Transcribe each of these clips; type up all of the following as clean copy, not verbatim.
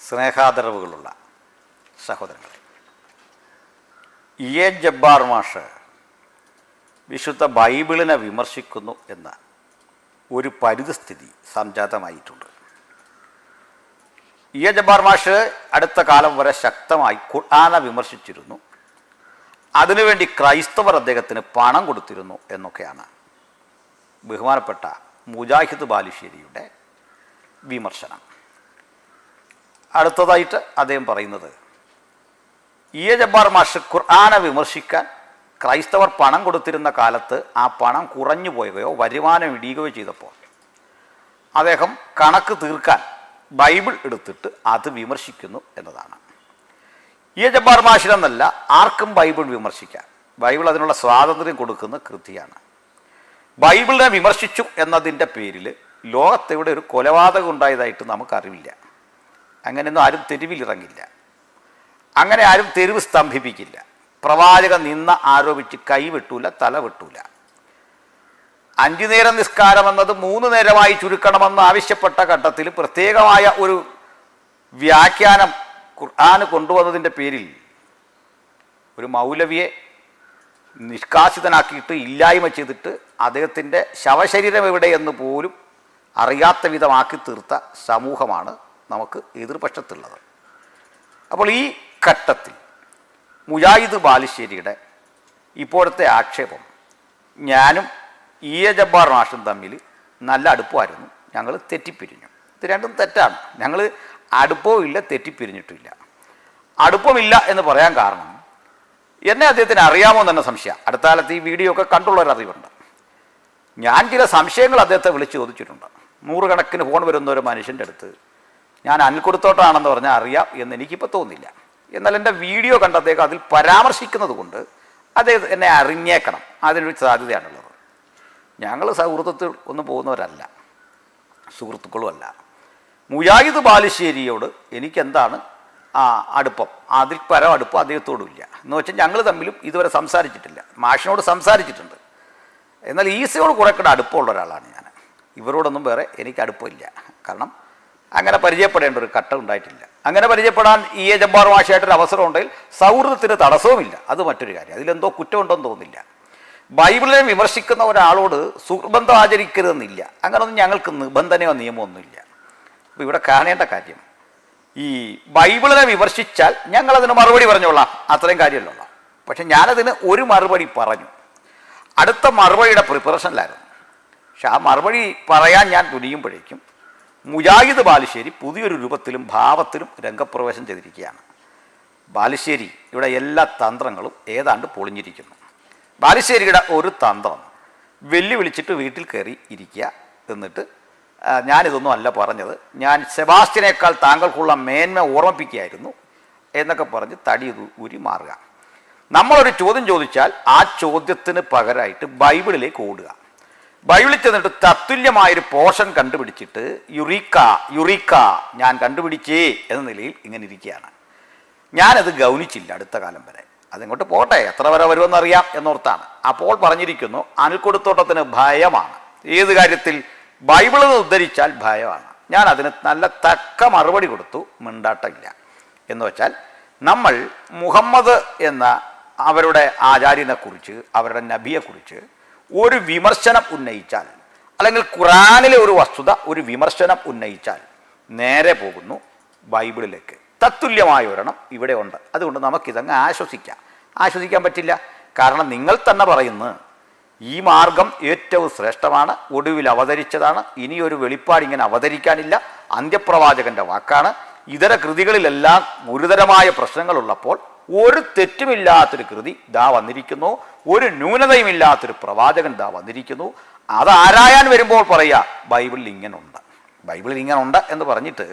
സ്നേഹാദരവുകളുള്ള സഹോദരങ്ങളെ, എ ജബ്ബാർ മാഷ് വിശുദ്ധ ബൈബിളിനെ വിമർശിക്കുന്നു എന്ന ഒരു പരിതസ്ഥിതി സംജാതമായിട്ടുണ്ട്. എ ജബ്ബാർ മാഷ് അടുത്ത കാലം വരെ ശക്തമായി ഖുർആനെ വിമർശിച്ചിരുന്നു. അതിനുവേണ്ടി ക്രൈസ്തവർ അദ്ദേഹത്തിന് പണം കൊടുത്തിരുന്നു എന്നൊക്കെയാണ് ബഹുമാനപ്പെട്ട മുജാഹിദ് ബാലുശ്ശേരിയുടെ വിമർശനം. അടുത്തതായിട്ട് അദ്ദേഹം പറയുന്നത്, എ ജബ്ബാർ മാഷ് ഖുർആനെ വിമർശിക്കാൻ ക്രൈസ്തവർ പണം കൊടുത്തിരുന്ന കാലത്ത് ആ പണം കുറഞ്ഞു പോവുകയോ വരുമാനം ഇടിയുകയോ ചെയ്തപ്പോൾ അദ്ദേഹം കണക്ക് തീർക്കാൻ ബൈബിൾ എടുത്തിട്ട് അത് വിമർശിക്കുന്നു എന്നതാണ്. എ ജബ്ബാർ മാഷിനെന്നല്ല, ആർക്കും ബൈബിൾ വിമർശിക്കാം. ബൈബിൾ അതിനുള്ള സ്വാതന്ത്ര്യം കൊടുക്കുന്ന കൃതിയാണ്. ബൈബിളിനെ വിമർശിച്ചു എന്നതിൻ്റെ പേരിൽ ലോകത്തെവിടെ ഒരു കൊലപാതകം ഉണ്ടായതായിട്ട് നമുക്കറിവില്ല. അങ്ങനെയൊന്നും ആരും തെരുവിലിറങ്ങില്ല, അങ്ങനെ ആരും തെരുവ് സ്തംഭിപ്പിക്കില്ല. പ്രവാചകൻ നിന്ന ആരോപിച്ച് കൈ വെട്ടൂല, തല വെട്ടൂല. 5 നേരം നിസ്കാരം എന്നത് 3 നേരമായി ചുരുക്കണമെന്ന് ആവശ്യപ്പെട്ട ഘട്ടത്തിൽ പ്രത്യേകമായ ഒരു വ്യാഖ്യാനം ഖുർആന് കൊണ്ടുവന്നതിൻ്റെ പേരിൽ ഒരു മൗലവിയെ നിഷ്കാസിതനാക്കിയിട്ട് ഇല്ലായ്മ ചെയ്തിട്ട് അദ്ദേഹത്തിൻ്റെ ശവശരീരം എവിടെയെന്ന് പോലും അറിയാത്ത വിധമാക്കി തീർത്ത സമൂഹമാണ് നമുക്ക് എതിർപക്ഷത്തുള്ളത്. അപ്പോൾ ഈ ഘട്ടത്തിൽ മുജാഹിദ് ബാലുശ്ശേരിയുടെ ഇപ്പോഴത്തെ ആക്ഷേപം, ഞാനും എ ജബ്ബാർ മാഷും തമ്മിൽ നല്ല അടുപ്പമായിരുന്നു, ഞങ്ങൾ തെറ്റിപ്പിരിഞ്ഞു. ഇത് രണ്ടും തെറ്റാണ്. ഞങ്ങൾ അടുപ്പവും ഇല്ല, തെറ്റിപ്പിരിഞ്ഞിട്ടില്ല. അടുപ്പമില്ല എന്ന് പറയാൻ കാരണം, എന്നെ അദ്ദേഹത്തിന് അറിയാമോ എന്ന് തന്നെ സംശയം. അടുത്ത കാലത്ത് ഈ വീഡിയോ ഒക്കെ കണ്ടുള്ളൊരറിവുണ്ട്. ഞാൻ ചില സംശയങ്ങൾ അദ്ദേഹത്തെ വിളിച്ച് ചോദിച്ചിട്ടുണ്ട്. 100 കണക്കിന് ഫോൺ വരുന്ന ഒരു മനുഷ്യൻ്റെ അടുത്ത് ഞാൻ അനിൽക്കുടത്തോട്ടാണെന്ന് പറഞ്ഞാൽ അറിയാം എന്ന് എനിക്കിപ്പോൾ തോന്നില്ല. എന്നാൽ എൻ്റെ വീഡിയോ കണ്ട് അദ്ദേഹം അതിൽ പരാമർശിക്കുന്നത് കൊണ്ട് അദ്ദേഹം എന്നെ അറിഞ്ഞേക്കണം, അതിനൊരു സാധ്യതയാണുള്ളത്. ഞങ്ങൾ സൗഹൃദത്തിൽ ഒന്നും പോകുന്നവരല്ല, സുഹൃത്തുക്കളുമല്ല. മുജാഹിദ് ബാലുശ്ശേരിയോട് എനിക്കെന്താണ് അടുപ്പം, അതിൽ പരം അടുപ്പം അദ്ദേഹത്തോടുമില്ല. എന്ന് വെച്ചാൽ ഞങ്ങൾ തമ്മിലും ഇതുവരെ സംസാരിച്ചിട്ടില്ല. മാഷിനോട് സംസാരിച്ചിട്ടുണ്ട്, എന്നാൽ ഈസയോട് കുറെ കൂടെ അടുപ്പമുള്ള ഒരാളാണ് ഞാൻ. ഇവരോടൊന്നും വേറെ എനിക്ക് അടുപ്പമില്ല. കാരണം അങ്ങനെ പരിചയപ്പെടേണ്ട ഒരു ഘട്ടം ഉണ്ടായിട്ടില്ല. അങ്ങനെ പരിചയപ്പെടാൻ എ ജബ്ബാർ മാഷായിട്ടൊരു അവസരം ഉണ്ടെങ്കിൽ സൗഹൃദത്തിന് തടസ്സവുമില്ല. അത് മറ്റൊരു കാര്യം. അതിലെന്തോ കുറ്റമുണ്ടെന്ന് തോന്നുന്നില്ല. ബൈബിളിനെ വിമർശിക്കുന്ന ഒരാളോട് സുഹൃബന്ധം ആചരിക്കരുതെന്നില്ല. അങ്ങനൊന്നും ഞങ്ങൾക്ക് നിബന്ധനയോ നിയമമൊന്നുമില്ല. അപ്പോൾ ഇവിടെ കാണേണ്ട കാര്യം, ഈ ബൈബിളിനെ വിമർശിച്ചാൽ ഞങ്ങളതിന് മറുപടി പറഞ്ഞോളാം, അത്രയും കാര്യമല്ല. പക്ഷെ ഞാനതിന് ഒരു മറുപടി പറഞ്ഞു. അടുത്ത മറുപടിയുടെ പ്രിപ്പറേഷനിലായിരുന്നു. പക്ഷെ ആ മറുപടി പറയാൻ ഞാൻ തുനിയുമ്പോഴേക്കും മുജാഹിദ് ബാലുശ്ശേരി പുതിയൊരു രൂപത്തിലും ഭാവത്തിലും രംഗപ്രവേശം ചെയ്തിരിക്കുകയാണ്. ബാലുശ്ശേരി ഇവിടെ എല്ലാ തന്ത്രങ്ങളും ഏതാണ്ട് പൊളിഞ്ഞിരിക്കുന്നു. ബാലുശ്ശേരിയുടെ ഒരു തന്ത്രം വെല്ലുവിളിച്ചിട്ട് വീട്ടിൽ കയറി ഇരിക്കുക, എന്നിട്ട് ഞാനിതൊന്നും അല്ല പറഞ്ഞത്, ഞാൻ സെബാസ്റ്റ്യനേക്കാൾ താങ്കൾക്കുള്ള മേന്മ ഓർമ്മിപ്പിക്കുകയായിരുന്നു എന്നൊക്കെ പറഞ്ഞ് തടി ഊരി മാറുക. നമ്മളൊരു ചോദ്യം ചോദിച്ചാൽ ആ ചോദ്യത്തിന് പകരമായിട്ട് ബൈബിളിലേക്ക് ഓടുക. ബൈബിളിൽ ചെന്നിട്ട് തത്തുല്യമായൊരു പോർഷൻ കണ്ടുപിടിച്ചിട്ട് യുറീക്ക ഞാൻ കണ്ടുപിടിച്ചേ എന്ന നിലയിൽ ഇങ്ങനെ ഇരിക്കുകയാണ്. ഞാനത് ഗൗനിച്ചില്ല അടുത്ത കാലം വരെ. അതിങ്ങോട്ട് പോട്ടെ, എത്ര വരെ വരുമെന്നറിയാം എന്നോർത്താണ്. അപ്പോൾ പറഞ്ഞിരിക്കുന്നു, അനിൽക്കുടത്തോട്ടത്തിന് ഭയമാണ്. ഏത് കാര്യത്തിൽ? ബൈബിളിൽ നിന്ന് ഉദ്ധരിച്ചാൽ ഭയമാണ്. ഞാൻ അതിന് നല്ല തക്ക മറുപടി കൊടുത്തു, മിണ്ടാട്ടമില്ല. എന്ന് വെച്ചാൽ നമ്മൾ മുഹമ്മദ് എന്ന അവരുടെ ആചാര്യനെക്കുറിച്ച്, അവരുടെ നബിയെക്കുറിച്ച് ഒരു വിമർശനം ഉന്നയിച്ചാൽ, അല്ലെങ്കിൽ ഖുറാനിലെ ഒരു വസ്തുത ഒരു വിമർശനം ഉന്നയിച്ചാൽ നേരെ പോകുന്നു ബൈബിളിലേക്ക്. തത്തുല്യമായ ഒരെണ്ണം ഇവിടെ ഉണ്ട്. അതുകൊണ്ട് നമുക്കിതങ്ങ് ആശ്വസിക്കാൻ പറ്റില്ല. കാരണം നിങ്ങൾ തന്നെ പറയുന്നു ഈ മാർഗം ഏറ്റവും ശ്രേഷ്ഠമാണ്, ഒടുവിൽ അവതരിച്ചതാണ്, ഇനിയൊരു വെളിപ്പാട് ഇങ്ങനെ അവതരിക്കാനില്ല, അന്ത്യപ്രവാചകന്റെ വാക്കാണ്. ഇതര കൃതികളിലെല്ലാം ഗുരുതരമായ പ്രശ്നങ്ങളുള്ളപ്പോൾ ഒരു തെറ്റുമില്ലാത്തൊരു കൃതി ദാ വന്നിരിക്കുന്നു, ഒരു ന്യൂനതയുമില്ലാത്തൊരു പ്രവാചകൻ ദാ വന്നിരിക്കുന്നു. അത് ആരായാൻ വരുമ്പോൾ പറയുക ബൈബിളിൽ ഇങ്ങനെ ഉണ്ട് എന്ന് പറഞ്ഞിട്ട്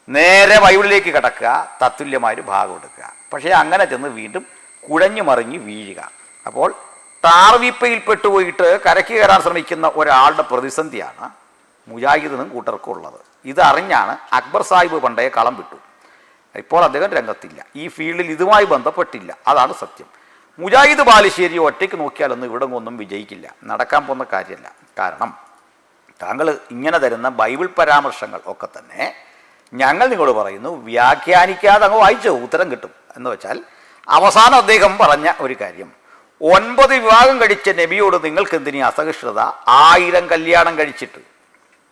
നേരെ ബൈബിളിലേക്ക് കിടക്കുക, തത്തുല്യമായൊരു ഭാഗം എടുക്കുക. പക്ഷേ അങ്ങനെ ചെന്ന് വീണ്ടും കുഴഞ്ഞു മറിഞ്ഞ് വീഴുക. അപ്പോൾ താർവീപ്പയിൽ പെട്ടുപോയിട്ട് കരയ്ക്ക് കയറാൻ ശ്രമിക്കുന്ന ഒരാളുടെ പ്രതിസന്ധിയാണ് മുജാഹിദിനും കൂട്ടർക്കും ഉള്ളത്. ഇതറിഞ്ഞാണ് അക്ബർ സാഹിബ് പണ്ടേ കളം വിട്ടു. ഇപ്പോൾ അദ്ദേഹം രംഗത്തില്ല, ഈ ഫീൽഡിൽ ഇതുമായി ബന്ധപ്പെട്ടില്ല. അതാണ് സത്യം. മുജാഹിദ് ബാലുശ്ശേരി ഒറ്റയ്ക്ക് നോക്കിയാലൊന്നും ഇവിടെ ഒന്നും വിജയിക്കില്ല, നടക്കാൻ പോകുന്ന കാര്യമല്ല. കാരണം താങ്കൾ ഇങ്ങനെ തരുന്ന ബൈബിൾ പരാമർശങ്ങൾ ഒക്കെ തന്നെ ഞങ്ങൾ നിങ്ങളോട് പറയുന്നു, വ്യാഖ്യാനിക്കാതെ അങ്ങ് വായിച്ചോ, ഉത്തരം കിട്ടും. എന്ന് വെച്ചാൽ അവസാനം അദ്ദേഹം പറഞ്ഞ ഒരു കാര്യം, 9 വിവാഹം കഴിച്ച നബിയോട് നിങ്ങൾക്ക് എന്തിനീ അസഹിഷ്ണുത? 1000 കല്യാണം കഴിച്ചിട്ട്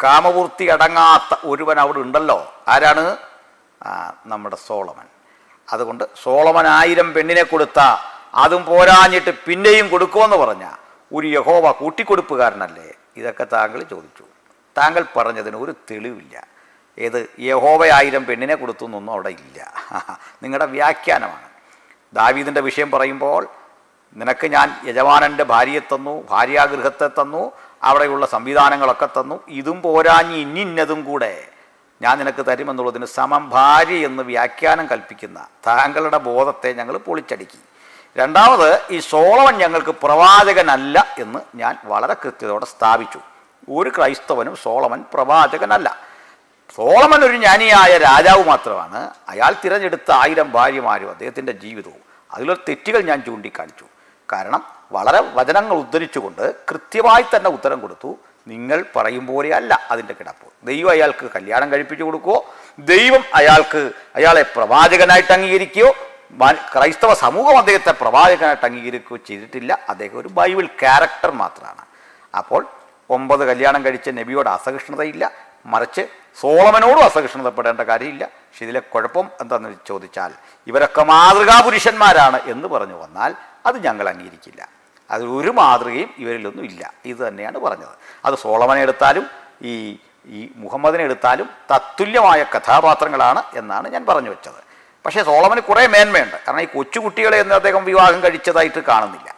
കാമപൂർത്തി അടങ്ങാത്ത ഒരുവൻ അവിടെ ഉണ്ടല്ലോ. ആരാണ്? നമ്മുടെ സോളമൻ. അതുകൊണ്ട് സോളമൻ 1000 പെണ്ണിനെ കൊടുത്ത, അതും പോരാഞ്ഞിട്ട് പിന്നെയും കൊടുക്കുമെന്ന് പറഞ്ഞ ഒരു യഹോവ കൂട്ടിക്കൊടുപ്പുകാരനല്ലേ? ഇതൊക്കെ താങ്കൾ ചോദിച്ചു. താങ്കൾ പറഞ്ഞതിന് ഒരു തെളിവില്ല. ഏത് യഹോവ 1000 പെണ്ണിനെ കൊടുത്തു എന്നൊന്നും അവിടെ ഇല്ല. നിങ്ങളുടെ വ്യാഖ്യാനമാണ്. ദാവീദിൻ്റെ വിഷയം പറയുമ്പോൾ, നിനക്ക് ഞാൻ യജമാനൻ്റെ ഭാര്യയെ തന്നു, ഭാര്യാഗൃഹത്തെ തന്നു, അവിടെയുള്ള സംവിധാനങ്ങളൊക്കെ തന്നു, ഇതും പോരാഞ്ഞ് ഇന്നതും കൂടെ ഞാൻ നിനക്ക് തരുമെന്നുള്ളതിന് സമം ഭാര്യ എന്ന് വ്യാഖ്യാനം കൽപ്പിക്കുന്ന താങ്കളുടെ ബോധത്തെ ഞങ്ങൾ പൊളിച്ചടുക്കി. രണ്ടാമത്, ഈ സോളമൻ ഞങ്ങൾക്ക് പ്രവാചകനല്ല എന്ന് ഞാൻ വളരെ കൃത്യതയോടെ സ്ഥാപിച്ചു. ഒരു ക്രൈസ്തവനും സോളമൻ പ്രവാചകനല്ല. സോളമൻ ഒരു ജ്ഞാനിയായ രാജാവ് മാത്രമാണ്. അയാൾ തിരഞ്ഞെടുത്ത 1000 ഭാര്യമാരും അദ്ദേഹത്തിൻ്റെ ജീവിതവും അതിലൊരു തെറ്റുകൾ ഞാൻ ചൂണ്ടിക്കാണിച്ചു. കാരണം വളരെ വചനങ്ങൾ ഉദ്ധരിച്ചുകൊണ്ട് കൃത്യമായി തന്നെ ഉത്തരം കൊടുത്തു. നിങ്ങൾ പറയും പോലെയല്ല അതിൻ്റെ കിടപ്പ്. ദൈവം അയാൾക്ക് കല്യാണം കഴിപ്പിച്ചു കൊടുക്കുകയോ, ദൈവം അയാളെ പ്രവാചകനായിട്ട് അംഗീകരിക്കുകയോ, ക്രൈസ്തവ സമൂഹം അദ്ദേഹത്തെ പ്രവാചകനായിട്ട് അംഗീകരിക്കുകയോ ചെയ്തിട്ടില്ല. അദ്ദേഹം ഒരു ബൈബിൾ ക്യാരക്ടർ മാത്രമാണ്. അപ്പോൾ 9 കല്യാണം കഴിച്ച നബിയോട് അസഹിഷ്ണുതയില്ല, മറിച്ച് സോളമനോടും അസഹിഷ്ണുതപ്പെടേണ്ട കാര്യമില്ല. പക്ഷെ ഇതിലെ കുഴപ്പം എന്താണെന്ന് ചോദിച്ചാൽ, ഇവരൊക്കെ മാതൃകാ പുരുഷന്മാരാണ് എന്ന് പറഞ്ഞു വന്നാൽ അത് ഞങ്ങൾ അംഗീകരിക്കില്ല. അതിലൊരു മാതൃകയും ഇവരിലൊന്നും ഇല്ല. ഇത് തന്നെയാണ് പറഞ്ഞത്. അത് സോളമനെ എടുത്താലും ഈ മുഹമ്മദിനെ എടുത്താലും തത്തുല്യമായ കഥാപാത്രങ്ങളാണ് എന്നാണ് ഞാൻ പറഞ്ഞു വെച്ചത്. പക്ഷേ സോളമന് കുറേ മേന്മയുണ്ട്. കാരണം ഈ കൊച്ചുകുട്ടികളെ എന്ന് അദ്ദേഹം വിവാഹം കഴിച്ചതായിട്ട് കാണുന്നില്ല.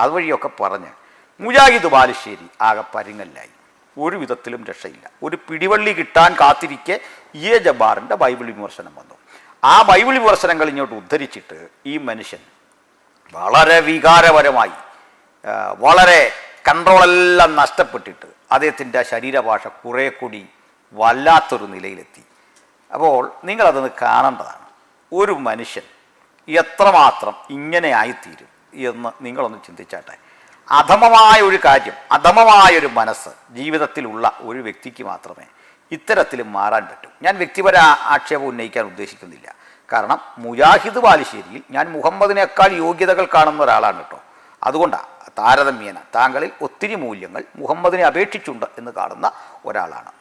അതുവഴിയൊക്കെ പറഞ്ഞ് മുജാഹിദ് ബാലുശ്ശേരി ആകെ പരിങ്ങല്ലായി. ഒരു വിധത്തിലും രക്ഷയില്ല. ഒരു പിടിവള്ളി കിട്ടാൻ കാത്തിരിക്കെ ജബ്ബാറിൻ്റെ ബൈബിൾ വിമർശനം വന്നു. ആ ബൈബിൾ വിമർശനങ്ങൾ ഇങ്ങോട്ട് ഉദ്ധരിച്ചിട്ട് ഈ മനുഷ്യൻ വളരെ വികാരപരമായി, വളരെ കൺട്രോളെല്ലാം നഷ്ടപ്പെട്ടിട്ട് അദ്ദേഹത്തിൻ്റെ ശരീരഭാഷ കുറേ കൂടി വല്ലാത്തൊരു നിലയിലെത്തി. അപ്പോൾ നിങ്ങളതൊന്ന് കാണേണ്ടതാണ്. ഒരു മനുഷ്യൻ എത്രമാത്രം ഇങ്ങനെ ആയിത്തീരും എന്ന് നിങ്ങളൊന്ന് ചിന്തിച്ചാട്ടെ. അധമമായ ഒരു കാര്യം, അധമമായൊരു മനസ്സ് ജീവിതത്തിലുള്ള ഒരു വ്യക്തിക്ക് മാത്രമേ ഇത്തരത്തിൽ മാറാൻ പറ്റൂ. ഞാൻ വ്യക്തിപര ആക്ഷേപം ഉന്നയിക്കാൻ ഉദ്ദേശിക്കുന്നില്ല. കാരണം മുജാഹിദ് ബാലുശ്ശേരിയിൽ ഞാൻ മുഹമ്മദിനേക്കാൾ യോഗ്യതകൾ കാണുന്ന ഒരാളാണ് കേട്ടോ. അതുകൊണ്ടാണ് താരതമ്യേന താങ്കളിൽ ഒത്തിരി മൂല്യങ്ങൾ മുഹമ്മദിനെ അപേക്ഷിച്ചുണ്ട് എന്ന് കാണുന്ന ഒരാളാണ്.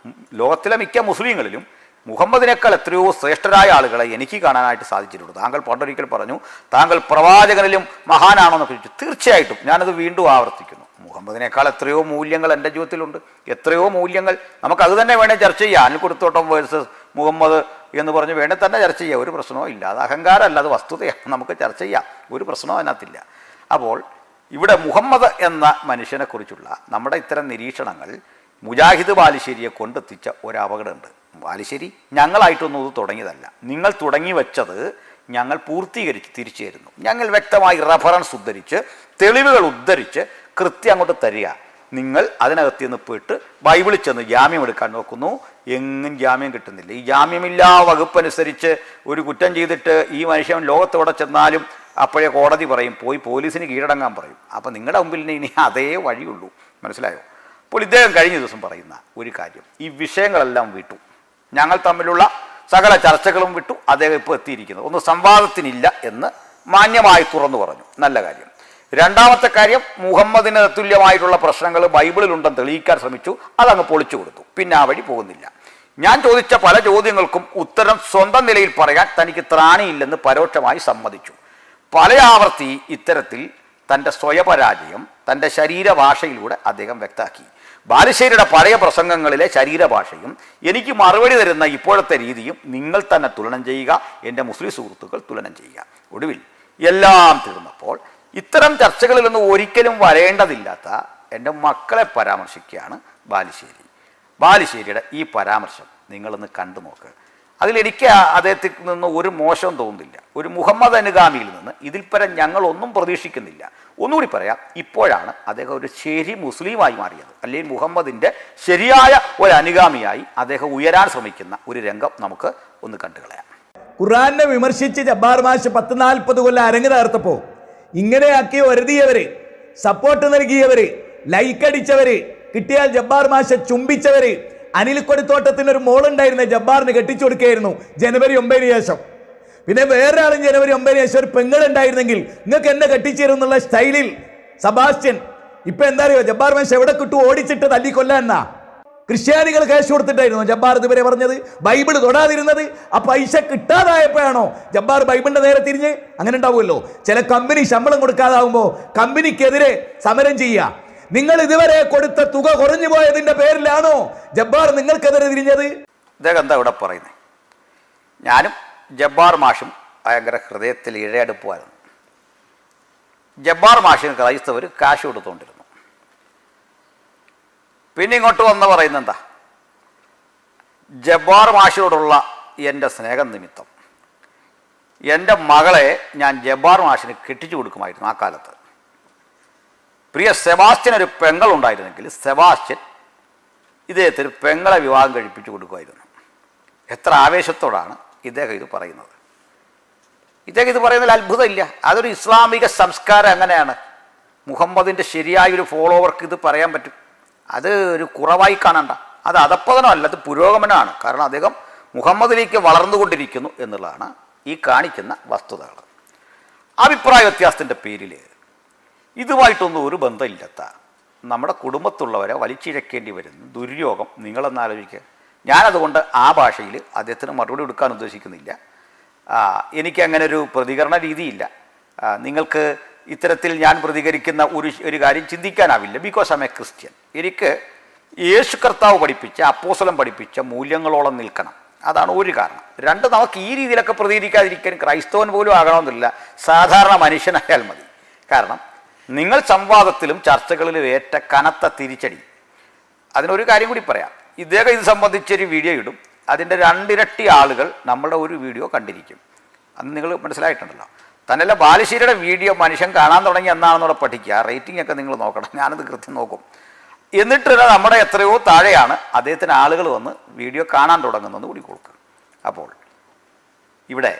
ലോകത്തിലെ മിക്ക മുസ്ലിങ്ങളിലും മുഹമ്മദിനേക്കാൾ എത്രയോ ശ്രേഷ്ഠരായ ആളുകളെ എനിക്ക് കാണാനായിട്ട് സാധിച്ചിട്ടുണ്ട്. താങ്കൾ പണ്ടൊരിക്കൽ പറഞ്ഞു, താങ്കൾ പ്രവാചകനിലും മഹാനാണെന്നൊക്കെ ചോദിച്ചു. തീർച്ചയായിട്ടും ഞാനത് വീണ്ടും ആവർത്തിക്കുന്നു. മുഹമ്മദിനേക്കാൾ എത്രയോ മൂല്യങ്ങൾ എൻ്റെ ജീവിതത്തിലുണ്ട്. എത്രയോ മൂല്യങ്ങൾ നമുക്കത് തന്നെ വേണേൽ ചർച്ച ചെയ്യാം. അനിൽക്കുടത്തോട്ടം വേഴ്സസ് മുഹമ്മദ് എന്ന് പറഞ്ഞ് വേണേൽ തന്നെ ചർച്ച ചെയ്യാം. ഒരു പ്രശ്നവും ഇല്ല. അത് അഹങ്കാരമല്ല, അത് വസ്തുതയാണ്. നമുക്ക് ചർച്ച ചെയ്യാം. ഒരു പ്രശ്നവും അതിനകത്തില്ല. അപ്പോൾ ഇവിടെ മുഹമ്മദ് എന്ന മനുഷ്യനെക്കുറിച്ചുള്ള നമ്മുടെ ഇത്തരം നിരീക്ഷണങ്ങൾ മുജാഹിദ് ബാലുശ്ശേരിയെ കൊണ്ടെത്തിച്ച ഒരപകടമുണ്ട്. ബാലുശ്ശേരി ഞങ്ങളായിട്ടൊന്നും ഇത് തുടങ്ങിയതല്ല. നിങ്ങൾ തുടങ്ങി വെച്ചത് ഞങ്ങൾ പൂർത്തീകരിച്ച് തിരിച്ചു തരുന്നു. ഞങ്ങൾ വ്യക്തമായി റെഫറൻസ് ഉദ്ധരിച്ച്, തെളിവുകൾ ഉദ്ധരിച്ച് കൃത്യം അങ്ങോട്ട് തരിക. നിങ്ങൾ അതിനകത്ത് നിന്ന് പോയിട്ട് ബൈബിളിൽ ചെന്ന് ജാമ്യം എടുക്കാൻ നോക്കുന്നു. എങ്ങും ജാമ്യം കിട്ടുന്നില്ല. ഈ ജാമ്യമില്ലാ വകുപ്പനുസരിച്ച് ഒരു കുറ്റം ചെയ്തിട്ട് ഈ മനുഷ്യൻ ലോകത്തോടെ ചെന്നാലും അപ്പോഴേ കോടതി പറയും, പോയി പോലീസിന് കീഴടങ്ങാൻ പറയും. അപ്പം നിങ്ങളുടെ മുമ്പിൽ ഇനി അതേ വഴിയുള്ളൂ. മനസ്സിലായോ? അപ്പോൾ ഇദ്ദേഹം കഴിഞ്ഞ ദിവസം പറയുന്ന ഒരു കാര്യം, ഈ വിഷയങ്ങളെല്ലാം വിട്ടു, ഞങ്ങൾ തമ്മിലുള്ള സകല ചർച്ചകളും വിട്ടു, അദ്ദേഹം ഇപ്പോൾ എത്തിയിരിക്കുന്നത് ഒന്ന് സംവാദത്തിനില്ല എന്ന് മാന്യമായി തുറന്നു പറഞ്ഞു. നല്ല കാര്യം. രണ്ടാമത്തെ കാര്യം, മുഹമ്മദിന് തുല്യമായിട്ടുള്ള പ്രശ്നങ്ങൾ ബൈബിളിലുണ്ടെന്ന് തെളിയിക്കാൻ ശ്രമിച്ചു. അതങ്ങ് പൊളിച്ചു കൊടുത്തു. പിന്നെ ആ വഴി പോകുന്നില്ല. ഞാൻ ചോദിച്ച പല ചോദ്യങ്ങൾക്കും ഉത്തരം സ്വന്തം നിലയിൽ പറയാൻ തനിക്ക് ത്രാണിയില്ലെന്ന് പരോക്ഷമായി സമ്മതിച്ചു. പല ആവർത്തി ഇത്തരത്തിൽ തൻ്റെ സ്വയപരാജയം തൻ്റെ ശരീരഭാഷയിലൂടെ അദ്ദേഹം വ്യക്തമാക്കി. ബാലുശ്ശേരിയുടെ പഴയ പ്രസംഗങ്ങളിലെ ശരീരഭാഷയും എനിക്ക് മറുപടി തരുന്ന ഇപ്പോഴത്തെ രീതിയും നിങ്ങൾ തന്നെ തുലനം ചെയ്യുക, എൻ്റെ മുസ്ലിം സുഹൃത്തുക്കൾ തുലനം ചെയ്യുക. ഒടുവിൽ എല്ലാം തീർന്നപ്പോൾ ഇത്തരം ചർച്ചകളിലൊന്നും ഒരിക്കലും വരേണ്ടതില്ലാത്ത എൻ്റെ മക്കളെ പരാമർശിക്കുകയാണ് ബാലുശ്ശേരി. ബാലുശ്ശേരിയുടെ ഈ പരാമർശം നിങ്ങളൊന്ന് കണ്ടു നോക്ക്. അതിലെനിക്ക് അദ്ദേഹത്തിൽ നിന്ന് ഒരു മോശം തോന്നുന്നില്ല. ഒരു മുഹമ്മദ് അനുഗാമിയിൽ നിന്ന് ഇതിൽ പരം ഞങ്ങളൊന്നും പ്രതീക്ഷിക്കുന്നില്ല. ഒന്നുകൂടി പറയാം, ഇപ്പോഴാണ് അദ്ദേഹം ഒരു ശരി മുസ്ലിമായി മാറിയത്. അല്ലെങ്കിൽ മുഹമ്മദിൻ്റെ ശരിയായ ഒരു അനുഗാമിയായി അദ്ദേഹം ഉയരാൻ ശ്രമിക്കുന്ന ഒരു രംഗം നമുക്ക് ഒന്ന് കണ്ടുകളയാം. ഖുർആനെ വിമർശിച്ച് ജബ്ബാർ മാഷ് 10-40 കൊല്ലം അരങ്ങ് തകർത്തപ്പോൾ ഇങ്ങനെയാക്കി ഒരുതിയവര്, സപ്പോർട്ട് നൽകിയവര്, ലൈക്ക് അടിച്ചവര്, കിട്ടിയാൽ ജബ്ബാർ മാഷെ ചുംബിച്ചവര്, അനിൽക്കൊടിത്തോട്ടത്തിന് ഒരു മോളുണ്ടായിരുന്ന ജബ്ബാറിന് കെട്ടിച്ചു കൊടുക്കുകയായിരുന്നു ജനുവരി 9 ശേഷം. പിന്നെ വേറെ ആളും ജനുവരി 9 ശേഷം ഒരു പെങ്ങളുണ്ടായിരുന്നെങ്കിൽ നിങ്ങൾക്ക് എന്നെ കെട്ടിച്ചേരും എന്നുള്ള സ്റ്റൈലിൽ സെബാസ്റ്റ്യൻ ഇപ്പൊ എന്താ അറിയോ, ജബ്ബാർ മാഷ് എവിടെ കിട്ടു ഓടിച്ചിട്ട് തല്ലിക്കൊല്ല എന്നാ. ക്രിസ്ത്യാനികൾ കേസ് കൊടുത്തിട്ടായിരുന്നു ജബ്ബാർ ഇതുവരെ പറഞ്ഞത് ബൈബിൾ തൊടാതിരുന്നത്. ആ പൈസ കിട്ടാതായപ്പോഴാണോ ജബ്ബാർ ബൈബിളിന്റെ നേരെ തിരിഞ്ഞ്? അങ്ങനെ ഉണ്ടാവുമല്ലോ, ചില കമ്പനി ശമ്പളം കൊടുക്കാതാവുമ്പോൾ കമ്പനിക്കെതിരെ സമരം ചെയ്യുക. നിങ്ങൾ ഇതുവരെ കൊടുത്ത തുക കുറഞ്ഞു പോയതിന്റെ പേരിലാണോ ജബ്ബാർ നിങ്ങൾക്കെതിരെ തിരിഞ്ഞത്? ഇദ്ദേഹം എന്താ ഇവിടെ പറയുന്നത്? ഞാനും ജബ്ബാർ മാഷും ഭയങ്കര ഹൃദയത്തിൽ ഇഴയടുപ്പമായിരുന്നു. ജബ്ബാർ മാഷിന് ക്രൈസ്തവർ കാശ് കൊടുത്തുകൊണ്ടിരുന്നു. പിന്നെ ഇങ്ങോട്ട് വന്ന് പറയുന്നത് എന്താ, ജബ്ബാർ മാഷിനോടുള്ള എൻ്റെ സ്നേഹം നിമിത്തം എൻ്റെ മകളെ ഞാൻ ജബ്ബാർ മാഷിന് കെട്ടിച്ചു കൊടുക്കുമായിരുന്നു. ആ കാലത്ത് പ്രിയ സെബാസ്റ്റ്യൻ ഒരു പെങ്ങളുണ്ടായിരുന്നെങ്കിൽ സെബാസ്റ്റ്യൻ ഇദ്ദേഹത്തിന് പെങ്ങളെ വിവാഹം കഴിപ്പിച്ചു കൊടുക്കുമായിരുന്നു. എത്ര ആവേശത്തോടാണ് ഇദ്ദേഹം ഇത് പറയുന്നത്. ഇദ്ദേഹം ഇത് പറയുന്നതിൽ അത്ഭുതമില്ല. അതൊരു ഇസ്ലാമിക സംസ്കാരം അങ്ങനെയാണ്. മുഹമ്മദിൻ്റെ ശരിയായൊരു ഫോളോവർക്ക് ഇത് പറയാൻ പറ്റും. അത് ഒരു കുറവായി കാണണ്ട. അത് അധപ്പതനമല്ല, അത് പുരോഗമനമാണ്. കാരണം അദ്ദേഹം മുഹമ്മദിലേക്ക് വളർന്നുകൊണ്ടിരിക്കുന്നു എന്നുള്ളതാണ് ഈ കാണിക്കുന്ന വസ്തുതകൾ. അഭിപ്രായ വ്യത്യാസത്തിൻ്റെ പേരിൽ ഇതുമായിട്ടൊന്നും ഒരു ബന്ധമില്ലാത്ത നമ്മുടെ കുടുംബത്തുള്ളവരെ വലിച്ചിഴക്കേണ്ടി വരുന്ന ദുര്യോഗം നിങ്ങളെന്നാലോചിക്കുക. ഞാനതുകൊണ്ട് ആ ഭാഷയിൽ അദ്ദേഹത്തിന് മറുപടി കൊടുക്കാൻ ഉദ്ദേശിക്കുന്നില്ല. എനിക്കങ്ങനെ ഒരു പ്രതികരണ രീതിയില്ല. നിങ്ങൾക്ക് ഇത്തരത്തിൽ ഞാൻ പ്രതികരിക്കുന്ന ഒരു കാര്യം ചിന്തിക്കാനാവില്ല. Because I am a Christian. എനിക്ക് യേശു കർത്താവ് പഠിപ്പിച്ച, അപ്പോസ്തലൻ പഠിപ്പിച്ച മൂല്യങ്ങളോളം നിൽക്കണം. അതാണ് ഒരു കാരണം. രണ്ട്, നമുക്ക് ഈ രീതിയിലൊക്കെ പ്രതികരിക്കാതിരിക്കാൻ ക്രൈസ്തവൻ പോലും ആകണമെന്നില്ല, സാധാരണ മനുഷ്യനായാൽ മതി. കാരണം നിങ്ങൾ സംവാദത്തിലും ചർച്ചകളിലും ഏറ്റ കനത്ത തിരിച്ചടി. അതിനൊരു കാര്യം കൂടി പറയാം. ഇദ്ദേഹം ഇത് സംബന്ധിച്ചൊരു വീഡിയോ ഇടും, അതിൻ്റെ 2 ഇരട്ടി ആളുകൾ നമ്മളുടെ ഒരു വീഡിയോ കണ്ടിരിക്കും. അന്ന് നിങ്ങൾ മനസ്സിലായിട്ടുണ്ടല്ലോ. തന്നെയല്ല, ബാലുശ്ശേരിയുടെ വീഡിയോ മനുഷ്യൻ കാണാൻ തുടങ്ങി എന്നാണെന്നൂടെ പഠിക്കുക. റേറ്റിംഗ് ഒക്കെ നിങ്ങൾ നോക്കണം, ഞാനത് കൃത്യം നോക്കും. എന്നിട്ട് നമ്മുടെ എത്രയോ താഴെയാണ് അദ്ദേഹത്തിന് ആളുകൾ വന്ന് വീഡിയോ കാണാൻ തുടങ്ങുന്നത് കൂടി കൊടുക്കുക. അപ്പോൾ ഇവിടെ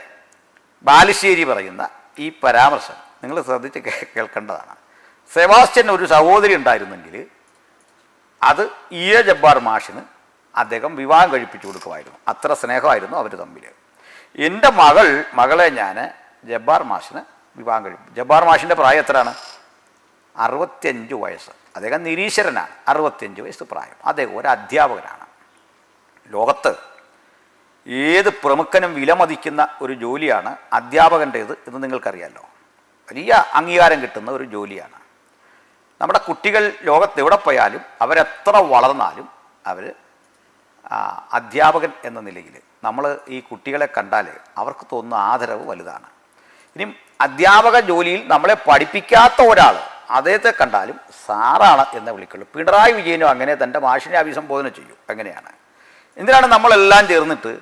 ബാലുശ്ശേരി പറയുന്ന ഈ പരാമർശം നിങ്ങൾ ശ്രദ്ധിച്ച് കേൾക്കേണ്ടതാണ്. സെബാസ്റ്റ്യൻ ഒരു സഹോദരി ഉണ്ടായിരുന്നെങ്കിൽ അത് ജബ്ബാർ മാഷിന് അദ്ദേഹം വിവാഹം കഴിപ്പിച്ചു കൊടുക്കുമായിരുന്നു. അത്ര സ്നേഹമായിരുന്നു അവർ തമ്മിൽ. എൻ്റെ മകളെ ഞാൻ ജബ്ബാർ മാഷിന് വിവാഹം കഴിപ്പിച്ചു. ജബ്ബാർ മാഷിൻ്റെ പ്രായം എത്രയാണ്? 65 വയസ്സ്. അദ്ദേഹം നിരീശ്വരനാണ്. 65 വയസ്സ് പ്രായം. അദ്ദേഹം ഒരു അധ്യാപകനാണ്. ലോകത്ത് ഏത് പ്രമുഖനും വിലമതിക്കുന്ന ഒരു ജോലിയാണ് അധ്യാപകൻ്റേത് എന്ന് നിങ്ങൾക്കറിയാമല്ലോ. വലിയ അംഗീകാരം കിട്ടുന്ന ഒരു ജോലിയാണ്. നമ്മുടെ കുട്ടികൾ ലോകത്ത് എവിടെ പോയാലും അവരെത്ര വളർന്നാലും അവർ അധ്യാപകൻ എന്ന നിലയിൽ നമ്മൾ ഈ കുട്ടികളെ കണ്ടാൽ അവർക്ക് തോന്നുന്ന ആദരവ് വലുതാണ്. ഇനി അധ്യാപക ജോലിയിൽ നമ്മളെ പഠിപ്പിക്കാത്ത ഒരാൾ അദ്ദേഹത്തെ കണ്ടാലും സാറാണ് എന്ന് വിളിക്കുള്ളൂ. പിണറായി വിജയനും അങ്ങനെ തൻ്റെ മാഷിനെ അഭിസംബോധന ചെയ്യും. അങ്ങനെയാണ്. എന്തിനാണ് നമ്മളെല്ലാം ചേർന്നിട്ട്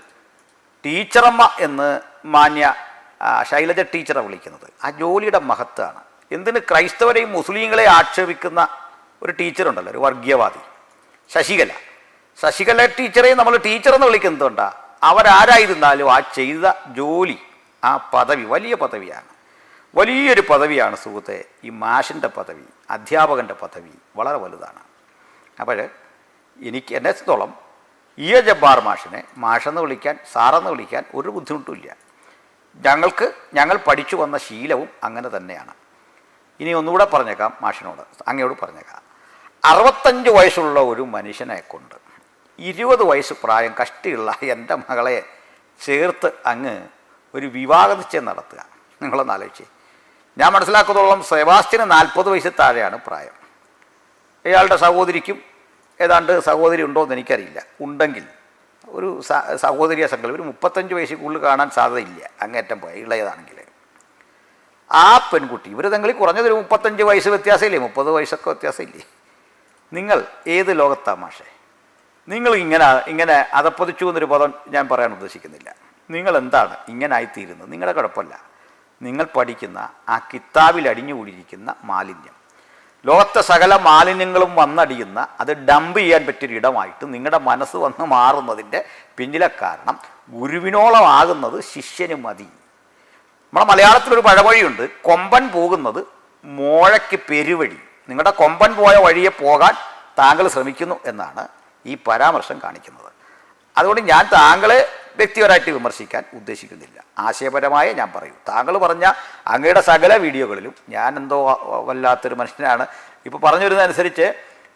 ടീച്ചറമ്മ എന്ന് മാന്യ ശൈലജ ടീച്ചറെ വിളിക്കുന്നത്? ആ ജോലിയുടെ മഹത്വമാണ്. എന്തിന് ക്രൈസ്തവരെയും മുസ്ലിങ്ങളെയും ആക്ഷേപിക്കുന്ന ഒരു ടീച്ചറുണ്ടല്ലോ, ഒരു വർഗീയവാദി, ശശികല ടീച്ചറെ നമ്മൾ ടീച്ചറെന്ന് വിളിക്കുന്നതുകൊണ്ടാ അവരാരായിരുന്നാലും ആ ചെയ്ത ജോലി, ആ പദവി വലിയ പദവിയാണ്. വലിയൊരു പദവിയാണ് സുഹൃത്തെ. ഈ മാഷിൻ്റെ പദവി, അധ്യാപകൻ്റെ പദവി വളരെ വലുതാണ്. അപ്പോൾ എന്നെ സംബന്ധിച്ചോളം ജബ്ബാർ മാഷിനെ മാഷെന്ന് വിളിക്കാൻ, സാറെന്ന് വിളിക്കാൻ ഒരു ബുദ്ധിമുട്ടുമില്ല. ഞങ്ങൾ പഠിച്ചു വന്ന ശീലവും അങ്ങനെ തന്നെയാണ്. ഇനി ഒന്നുകൂടെ പറഞ്ഞേക്കാം, മാഷിനോട് അങ്ങയോട് പറഞ്ഞേക്കാം. 65 വയസ്സുള്ള ഒരു മനുഷ്യനെ കൊണ്ട് 20 വയസ്സ് പ്രായം കഷ്ടിയുള്ള എൻ്റെ മകളെ ചേർത്ത് അങ്ങ് ഒരു വിവാഹ നിശ്ചയം നടത്തുക. നിങ്ങളൊന്ന് ആലോചിച്ച്. ഞാൻ മനസ്സിലാക്കുന്നതോളം സെബാസ്റ്റ്യന് 40 വയസ്സ് താഴെയാണ് പ്രായം. ഇയാളുടെ സഹോദരിക്കും ഏതാണ്ട് സഹോദരി ഉണ്ടോ എന്ന് എനിക്കറിയില്ല. ഉണ്ടെങ്കിൽ ഒരു സഹോദരിയെ സംഘം ഒരു 35 വയസ്സിൽ കൂടുതൽ കാണാൻ സാധ്യതയില്ല, അങ്ങേറ്റം പോയി ഇളയതാണെങ്കിൽ. ആ പെൺകുട്ടി ഇവർ തങ്ങളിൽ കുറഞ്ഞതൊരു 35 വയസ്സ് വ്യത്യാസമില്ലേ, 30 വയസ്സൊക്കെ വ്യത്യാസമില്ലേ? നിങ്ങൾ ഏത് ലോകത്താണ് മാഷേ? നിങ്ങൾ ഇങ്ങനെ അതപ്പതിച്ചു എന്നൊരു പദം ഞാൻ പറയാൻ ഉദ്ദേശിക്കുന്നില്ല. നിങ്ങൾ എന്താണ് ഇങ്ങനെ ആയിത്തീരുന്നത്? നിങ്ങളുടെ കുഴപ്പമില്ല. നിങ്ങൾ പഠിക്കുന്ന ആ കിതാബിൽ അടിഞ്ഞുകൂടിയിരിക്കുന്ന മാലിന്യം, ലോകത്തെ സകല മാലിന്യങ്ങളും വന്നടിയുന്ന, അത് ഡംപ് ചെയ്യാൻ പറ്റിയൊരിടമായിട്ട് നിങ്ങളുടെ മനസ്സ് വന്ന് മാറുന്നതിൻ്റെ പിന്നിലെ കാരണം ഗുരുവിനോളം ആകുന്നത് ശിഷ്യന് മതി. നമ്മുടെ മലയാളത്തിലൊരു പഴമൊഴിയുണ്ട്, കൊമ്പൻ പോകുന്നത് മോഴയ്ക്ക് പെരുവഴി. നിങ്ങളുടെ കൊമ്പൻ പോയ വഴിയെ പോകാൻ താങ്കൾ ശ്രമിക്കുന്നു എന്നാണ് ഈ പരാമർശം കാണിക്കുന്നത്. അതുകൊണ്ട് ഞാൻ താങ്കളെ വ്യക്തിപരമായിട്ട് വിമർശിക്കാൻ ഉദ്ദേശിക്കുന്നില്ല. ആശയപരമായ ഞാൻ പറയും. താങ്കൾ പറഞ്ഞ അങ്ങയുടെ സകല വീഡിയോകളിലും ഞാൻ എന്തോ വല്ലാത്തൊരു മനുഷ്യനാണ്, ഇപ്പോൾ പറഞ്ഞു വരുന്നതനുസരിച്ച്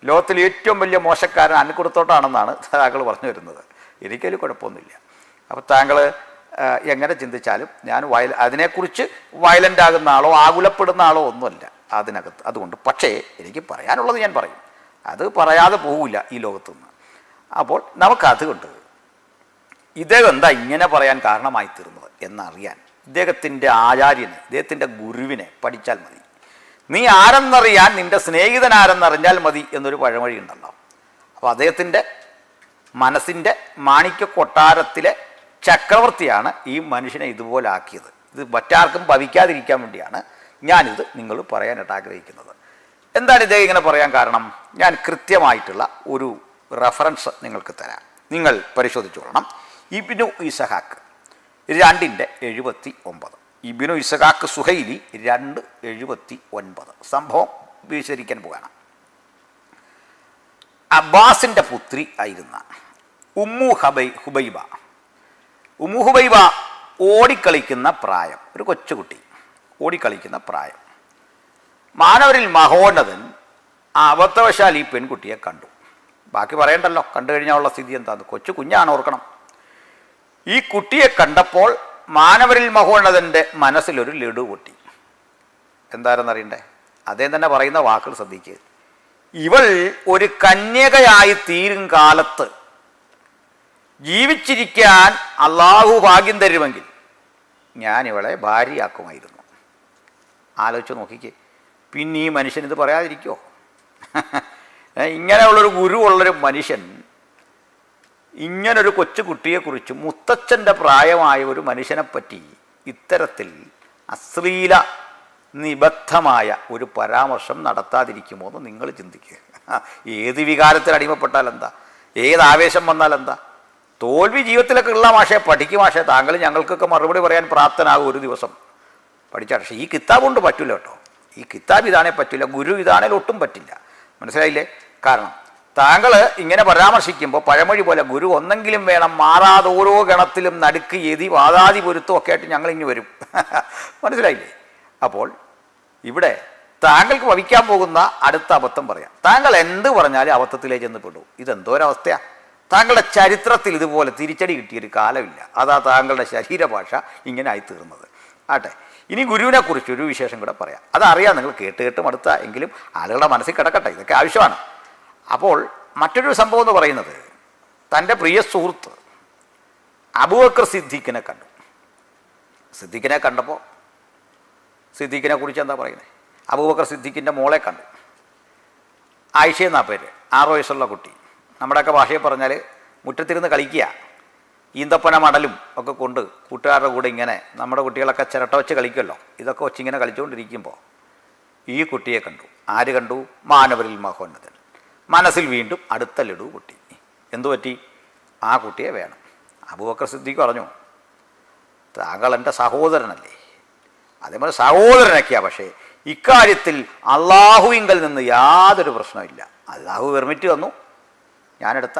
ലോകത്തിൽ ഏറ്റവും വലിയ മോശക്കാരൻ അന്നിക്കുടത്തോട്ടാണെന്നാണ് താങ്കൾ പറഞ്ഞു വരുന്നത്. എനിക്കതിൽ കുഴപ്പമൊന്നുമില്ല. അപ്പോൾ താങ്കൾ എങ്ങനെ ചിന്തിച്ചാലും ഞാൻ അതിനെക്കുറിച്ച് വയലൻ്റ് ആകുന്ന ആളോ ആകുലപ്പെടുന്ന ആളോ ഒന്നുമല്ല അതിനകത്ത്. അതുകൊണ്ട് പക്ഷേ എനിക്ക് പറയാനുള്ളത് ഞാൻ പറയും, അത് പറയാതെ പോകില്ല ഈ ലോകത്തുനിന്ന്. അപ്പോൾ നമുക്കതുകൊണ്ട് ഇദ്ദേഹം എന്താ ഇങ്ങനെ പറയാൻ കാരണമായി തീർന്നത് എന്നറിയാൻ ഇദ്ദേഹത്തിൻ്റെ ആചാര്യനെ, ഇദ്ദേഹത്തിൻ്റെ ഗുരുവിനെ പഠിച്ചാൽ മതി. നീ ആരെന്നറിയാൻ നിൻ്റെ സ്നേഹിതൻ ആരെന്നറിഞ്ഞാൽ മതി എന്നൊരു പഴമൊഴി ഉണ്ടല്ലോ. അപ്പോൾ അദ്ദേഹത്തിൻ്റെ മനസ്സിൻ്റെ മാണിക്യ കൊട്ടാരത്തിലെ ചക്രവർത്തിയാണ് ഈ മനുഷ്യനെ ഇതുപോലെ ആക്കിയത്. ഇത് മറ്റാർക്കും ഭവിക്കാതിരിക്കാൻ വേണ്ടിയാണ് ഞാനിത് നിങ്ങൾ പറയാനായിട്ട് ആഗ്രഹിക്കുന്നത്. എന്താണ് ഇദ്ദേഹം ഇങ്ങനെ പറയാൻ കാരണം? ഞാൻ കൃത്യമായിട്ടുള്ള ഒരു റെഫറൻസ് നിങ്ങൾക്ക് തരാം, നിങ്ങൾ പരിശോധിച്ചോളണം. ഇബ്നു ഇസഹാക്ക് 2:79. ഇബ്നു ഇസഹാക്ക് സുഹൈലി 2:79. സംഭവം വിശദീകരിക്കാൻ പോവുകയാണ്. അബ്ബാസിൻ്റെ പുത്രി ആയിരുന്ന ഉമ്മു ഹുബൈബ ഓടിക്കളിക്കുന്ന പ്രായം, ഒരു കൊച്ചുകുട്ടി ഓടിക്കളിക്കുന്ന പ്രായം. മാനവരിൽ മഹോന്നതൻ അബദ്ധവശാൽ ഈ പെൺകുട്ടിയെ കണ്ടു. ബാക്കി പറയണ്ടല്ലോ, കണ്ടു കഴിഞ്ഞാൽ ഉള്ള സ്ഥിതി എന്താന്ന്. കൊച്ചു കുഞ്ഞാണ്, ഓർക്കണം. ഈ കുട്ടിയെ കണ്ടപ്പോൾ മാനവരിൽ മഹോന്നതൻ്റെ മനസ്സിലൊരു ലഡു പൊട്ടി. എന്താണെന്നറിയണ്ടേ? അദ്ദേഹം തന്നെ പറയുന്ന വാക്കുകൾ ശ്രദ്ധിക്കുക. ഇവൾ ഒരു കന്യകയായി തീരും കാലത്ത് ജീവിച്ചിരിക്കാൻ അള്ളാഹു ഭാഗ്യം തരുമെങ്കിൽ ഞാൻ ഇവളെ ഭാര്യയാക്കുമായിരുന്നു. ആലോചിച്ച് നോക്കിക്കേ. പിന്നെ ഈ മനുഷ്യൻ ഇത് പറയാതിരിക്കുമോ? ഇങ്ങനെയുള്ളൊരു ഗുരുവുള്ളൊരു മനുഷ്യൻ ഇങ്ങനൊരു കൊച്ചുകുട്ടിയെക്കുറിച്ച്, മുത്തച്ഛൻ്റെ പ്രായമായ ഒരു മനുഷ്യനെപ്പറ്റി ഇത്തരത്തിൽ അശ്ലീല നിബദ്ധമായ ഒരു പരാമർശം നടത്താതിരിക്കുമോ എന്ന് നിങ്ങൾ ചിന്തിക്കുക. ഏത് വികാരത്തിൽ അടിമപ്പെട്ടാൽ എന്താ, ഏത് ആവേശം വന്നാൽ എന്താ? തോൽവി ജീവിതത്തിലൊക്കെ ഉള്ള മാഷെ പഠിക്കും മാഷെ, താങ്കൾ ഞങ്ങൾക്കൊക്കെ മറുപടി പറയാൻ പ്രാപ്തനാകും ഒരു ദിവസം പഠിച്ചാൽ. പക്ഷേ ഈ കിതാബ് കൊണ്ട് പറ്റില്ല കേട്ടോ. ഈ കിതാബ് ഇതാണേ പറ്റില്ല, ഗുരു ഇതാണേലും ഒട്ടും പറ്റില്ല. മനസ്സിലായില്ലേ? കാരണം താങ്കൾ ഇങ്ങനെ പരാമർശിക്കുമ്പോൾ പഴമൊഴി പോലെ ഗുരു ഒന്നെങ്കിലും വേണം, മാറാതെ ഓരോ ഗണത്തിലും നടുക്ക് എതി വാതാതി പൊരുത്തം ഒക്കെ ആയിട്ട് ഞങ്ങളിങ്ങ് വരും. മനസ്സിലായില്ലേ? അപ്പോൾ ഇവിടെ താങ്കൾക്ക് ഭവിക്കാൻ പോകുന്ന അടുത്ത അബദ്ധം പറയാം. താങ്കൾ എന്ത് പറഞ്ഞാലും അബദ്ധത്തിലേക്ക് ചെന്ന് പെടും. ഇതെന്തോരവസ്ഥയാണ്? താങ്കളുടെ ചരിത്രത്തിൽ ഇതുപോലെ തിരിച്ചടി കിട്ടിയൊരു കാലമില്ല. അതാ താങ്കളുടെ ശരീരഭാഷ ഇങ്ങനെ ആയിത്തീർന്നത്. ആട്ടെ, ഇനി ഗുരുവിനെ കുറിച്ചൊരു വിശേഷം കൂടെ പറയാം. അതറിയാം, നിങ്ങൾ കേട്ട് മടുത്ത എങ്കിലും ആളുകളുടെ മനസ്സിൽ കിടക്കട്ടെ, ഇതൊക്കെ ആവശ്യമാണ്. അപ്പോൾ മറ്റൊരു സംഭവം എന്ന് പറയുന്നത്, തൻ്റെ പ്രിയ സുഹൃത്ത് അബൂബക്കർ സിദ്ദീഖിനെ കണ്ടു. സിദ്ദീഖിനെ കണ്ടപ്പോൾ സിദ്ദീഖിനെ കുറിച്ച് എന്താ പറയുന്നത്? അബൂബക്കർ സിദ്ദീഖിൻ്റെ മോളെ കണ്ടു. ആയിഷ എന്നാ പേര്, 6 വയസ്സുള്ള കുട്ടി. നമ്മുടെയൊക്കെ ഭാഷയിൽ പറഞ്ഞാൽ മുറ്റത്തിരുന്ന് കളിക്കുക, ഈന്തപ്പന മടലും ഒക്കെ കൊണ്ട് കൂട്ടുകാരുടെ കൂടെ ഇങ്ങനെ, നമ്മുടെ കുട്ടികളൊക്കെ ചിരട്ട വെച്ച് കളിക്കുമല്ലോ, ഇതൊക്കെ വെച്ച് ഇങ്ങനെ കളിച്ചുകൊണ്ടിരിക്കുമ്പോൾ ഈ കുട്ടിയെ കണ്ടു. ആര് കണ്ടു? മാനവരിൽ മഹോന്നതൻ. മനസ്സിൽ വീണ്ടും അടുത്ത ലഡു പൊട്ടി. എന്തു പറ്റി? ആ കുട്ടിയെ വേണം. അബൂബക്കർ സിദ്ദീഖ് പറഞ്ഞു, താങ്കൾ എൻ്റെ സഹോദരനല്ലേ? അതേപോലെ സഹോദരനൊക്കെയാണ്, പക്ഷേ ഇക്കാര്യത്തിൽ അള്ളാഹുവിങ്കൽ നിന്ന് യാതൊരു പ്രശ്നമില്ല. അള്ളാഹു പെർമിറ്റ് തന്നു, ഞാനെടുത്ത.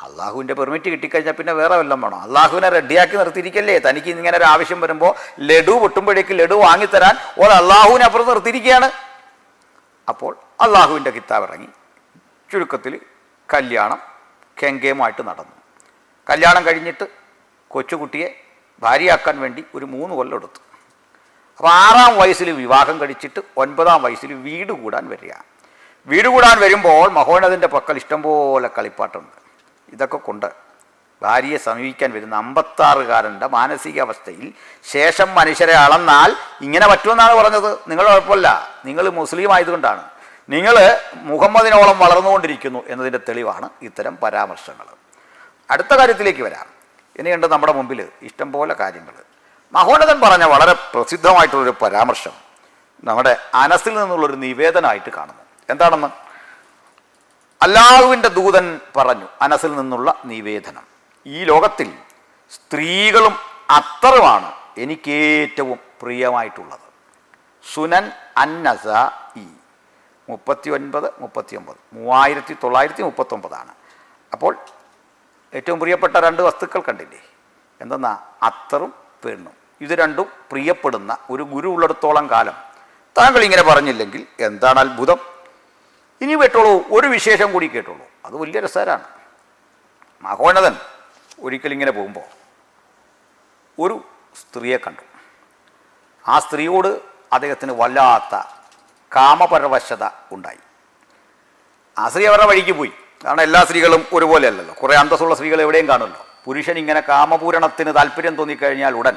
അള്ളാഹുവിൻ്റെ പെർമിറ്റ് കിട്ടിക്കഴിഞ്ഞാൽ പിന്നെ വേറെ വല്ലതും വേണോ? അള്ളാഹുവിനെ റെഡിയാക്കി നിർത്തിയിരിക്കല്ലേ. തനിക്ക് ഇങ്ങനെ ഒരു ആവശ്യം വരുമ്പോൾ ലഡു പൊട്ടുമ്പോഴേക്ക് ലഡു വാങ്ങിത്തരാൻ അള്ളാഹുവിനെ അപ്പുറത്ത് നിർത്തിയിരിക്കുകയാണ്. അപ്പോൾ അള്ളാഹുവിൻ്റെ കിതാബ് ഇറങ്ങി. ചുരുക്കത്തിൽ കല്യാണം കെങ്കേമായിട്ട് നടന്നു. കല്യാണം കഴിഞ്ഞിട്ട് കൊച്ചുകുട്ടിയെ ഭാര്യയാക്കാൻ വേണ്ടി ഒരു 3 കൊല്ലം എടുത്തു. അപ്പോൾ 6-ാം വയസ്സിൽ വിവാഹം കഴിച്ചിട്ട് 9-ാം വയസ്സിൽ വീട് കൂടാൻ വരിക. വീട് കൂടാൻ വരുമ്പോൾ മഹോന്നതൻ്റെ പക്കൽ ഇഷ്ടംപോലെ കളിപ്പാട്ടുണ്ട്. ഇതൊക്കെ കൊണ്ട് ഭാര്യയെ സമീപിക്കാൻ വരുന്ന 56-കാരൻ്റെ മാനസികാവസ്ഥയിൽ ശേഷം മനുഷ്യരെ അളന്നാൽ ഇങ്ങനെ പറ്റുമെന്നാണ് പറഞ്ഞത്. നിങ്ങൾ കുഴപ്പമില്ല, നിങ്ങൾ മുസ്ലിം ആയതുകൊണ്ടാണ്. നിങ്ങൾ മുഹമ്മദിനോളം വളർന്നുകൊണ്ടിരിക്കുന്നു എന്നതിൻ്റെ തെളിവാണ് ഇത്തരം പരാമർശങ്ങൾ. അടുത്ത കാര്യത്തിലേക്ക് വരാം. ഇനിയുണ്ട് നമ്മുടെ മുമ്പിൽ ഇഷ്ടംപോലെ കാര്യങ്ങൾ. മഹോന്നതൻ പറഞ്ഞ വളരെ പ്രസിദ്ധമായിട്ടുള്ളൊരു പരാമർശം നമ്മുടെ അനസിൽ നിന്നുള്ളൊരു നിവേദനമായിട്ട് കാണുന്നു. എന്താണെന്ന്? അല്ലാഹുവിൻ്റെ ദൂതൻ പറഞ്ഞു, അനസിൽ നിന്നുള്ള നിവേദനം, ഈ ലോകത്തിൽ സ്ത്രീകളും അത്തറുമാണ് എനിക്കേറ്റവും പ്രിയമായിട്ടുള്ളത്. സുനൻ അന്നസാഇ 39-39 3939 അപ്പോൾ ഏറ്റവും പ്രിയപ്പെട്ട രണ്ട് വസ്തുക്കൾ കണ്ടില്ലേ, എന്തെന്നാ? അത്തറും പെണ്ണും. ഇത് രണ്ടും പ്രിയപ്പെടുന്ന ഒരു ഗുരു ഉള്ളിടത്തോളം കാലം താങ്കൾ ഇങ്ങനെ പറഞ്ഞില്ലെങ്കിൽ എന്താണ് അത്ഭുതം? ഇനി കേട്ടോളൂ, ഒരു വിശേഷം കൂടി കേട്ടോളൂ, അത് വലിയ രസകരമാണ്. മഹോന്നതൻ ഒരിക്കലിങ്ങനെ പോകുമ്പോൾ ഒരു സ്ത്രീയെ കണ്ടു. ആ സ്ത്രീയോട് അദ്ദേഹത്തിന് വല്ലാത്ത കാമപരവശത ഉണ്ടായി. ആ സ്ത്രീ അവരുടെ വഴിക്ക് പോയി. കാരണം എല്ലാ സ്ത്രീകളും ഒരുപോലെ അല്ലല്ലോ, കുറേ അന്തസ്സുള്ള സ്ത്രീകൾ എവിടെയും കാണുമല്ലോ. പുരുഷൻ ഇങ്ങനെ കാമപൂരണത്തിന് താല്പര്യം തോന്നിക്കഴിഞ്ഞാൽ ഉടൻ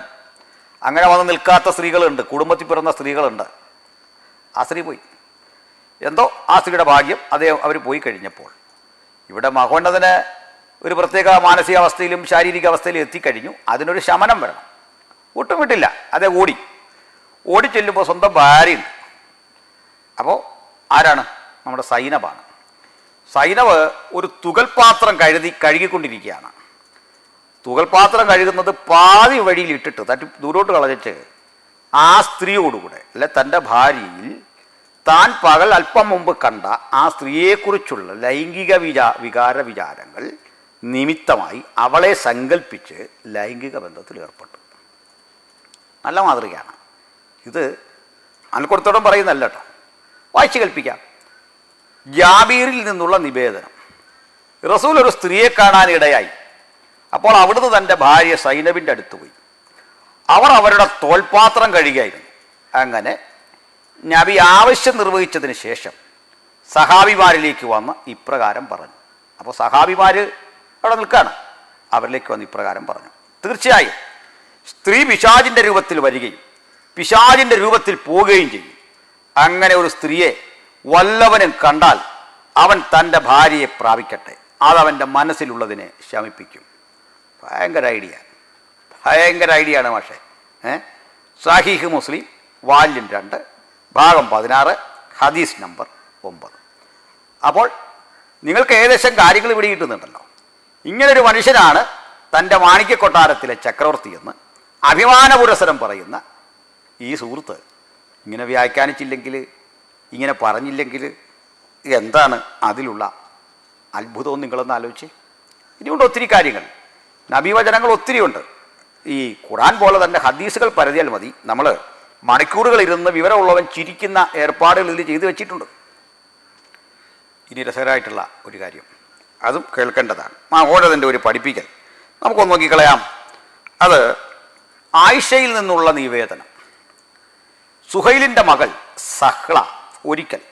അങ്ങനെ വന്ന് നിൽക്കാത്ത സ്ത്രീകളുണ്ട്, കുടുംബത്തിൽ പിറന്ന സ്ത്രീകളുണ്ട്. ആ സ്ത്രീ പോയി. എന്തോ ആ സ്ത്രീയുടെ ഭാഗ്യം, അവർ പോയി കഴിഞ്ഞപ്പോൾ ഇവിടെ മഹോന്നതന് ഒരു പ്രത്യേക മാനസികാവസ്ഥയിലും ശാരീരിക അവസ്ഥയിലും എത്തിക്കഴിഞ്ഞു. അതിനൊരു ശമനം വരണം. ഒട്ടും വിട്ടില്ല, ഓടി ചെല്ലുമ്പോൾ സ്വന്തം ഭാര്യയുണ്ട്. അപ്പോൾ ആരാണ്? നമ്മുടെ സൈനബാണ്. സൈനവ് ഒരു തുകൽപാത്രം കഴുകിക്കൊണ്ടിരിക്കുകയാണ്. തുകൽപാത്രം കഴുകുന്നത് പാതി വഴിയിൽ ഇട്ടിട്ട് തട്ടി ദൂരോട്ട് കളഞ്ഞിട്ട് ആ സ്ത്രീയോടുകൂടെ, അല്ലെ തൻ്റെ ഭാര്യയിൽ താൻ പകൽ അല്പം മുമ്പ് കണ്ട ആ സ്ത്രീയെക്കുറിച്ചുള്ള ലൈംഗിക വിചാരങ്ങൾ നിമിത്തമായി അവളെ സങ്കല്പിച്ച് ലൈംഗിക ബന്ധത്തിൽ ഏർപ്പെട്ടു. നല്ല മാതൃകയാണ് ഇത്. അനക്കൊടുത്തോളം പറയുന്നല്ല കേട്ടോ, വായിച്ച് കൽപ്പിക്കാം. ജാബീറിൽ നിന്നുള്ള നിവേദനം. റസൂൽ ഒരു സ്ത്രീയെ കാണാനിടയായി. അപ്പോൾ അവിടുന്ന് തൻ്റെ ഭാര്യ സൈനബിൻ്റെ അടുത്ത് പോയി. അവർ അവരുടെ തോൽപാത്രം കഴുകിയായിരുന്നു. അങ്ങനെ നബി ആവശ്യം നിർവഹിച്ചതിന് ശേഷം സഹാബിമാരിലേക്ക് വന്ന് ഇപ്രകാരം പറഞ്ഞു. അപ്പോൾ സഹാബിമാർ അവിടെ നിൽക്കുകയാണ്. അവരിലേക്ക് വന്ന് ഇപ്രകാരം പറഞ്ഞു: തീർച്ചയായും സ്ത്രീ പിശാചിൻ്റെ രൂപത്തിൽ വരികയും പിശാചിൻ്റെ രൂപത്തിൽ പോവുകയും ചെയ്യും. അങ്ങനെ ഒരു സ്ത്രീയെ വല്ലവനും കണ്ടാൽ അവൻ തൻ്റെ ഭാര്യയെ പ്രാപിക്കട്ടെ, അതവൻ്റെ മനസ്സിലുള്ളതിനെ ശമിപ്പിക്കും. ഭയങ്കര ഐഡിയ ആണ് മാഷേ. സാഹിഹ് മുസ്ലിം വാല്യം 2 ഭാഗം 16 ഹദീസ് നമ്പർ 9. അപ്പോൾ നിങ്ങൾക്ക് ഏകദേശം കാര്യങ്ങൾ ഇവിടെ കിട്ടുന്നുണ്ടല്ലോ. ഇങ്ങനൊരു മനുഷ്യനാണ് തൻ്റെ മാണിക്യ കൊട്ടാരത്തിലെ ചക്രവർത്തി എന്ന് അഭിമാനപുരസരം പറയുന്ന ഈ സുഹൃത്ത് ഇങ്ങനെ വ്യാഖ്യാനിച്ചില്ലെങ്കിൽ, ഇങ്ങനെ പറഞ്ഞില്ലെങ്കിൽ എന്താണ് അതിലുള്ള അത്ഭുതവും നിങ്ങളൊന്ന് ആലോചിച്ച്. ഇനിയുണ്ട് ഒത്തിരി കാര്യങ്ങൾ, നബിവചനങ്ങൾ ഒത്തിരിയുണ്ട്. ഈ ഖുർആൻ പോലെ തന്നെ ഹദീസുകൾ പരതിയാൽ മതി. നമ്മൾ മണിക്കൂറുകൾ ഇരുന്ന് വിവരമുള്ളവൻ ചിരിക്കുന്ന ഏർപ്പാടുകൾ ഇതിൽ ചെയ്തു വെച്ചിട്ടുണ്ട്. ഇനി രസകരമായിട്ടുള്ള ഒരു കാര്യം, അതും കേൾക്കേണ്ടതാണ്. മഹോന്നതൻ്റെ ഒരു പഠിപ്പിക്കൽ നമുക്കൊന്ന് നോക്കിക്കളയാം. അത് ആയിഷയിൽ നിന്നുള്ള നിവേദനം. സുഹൈലിൻ്റെ മകൾ സഹ്ല ഒരിക്കൽ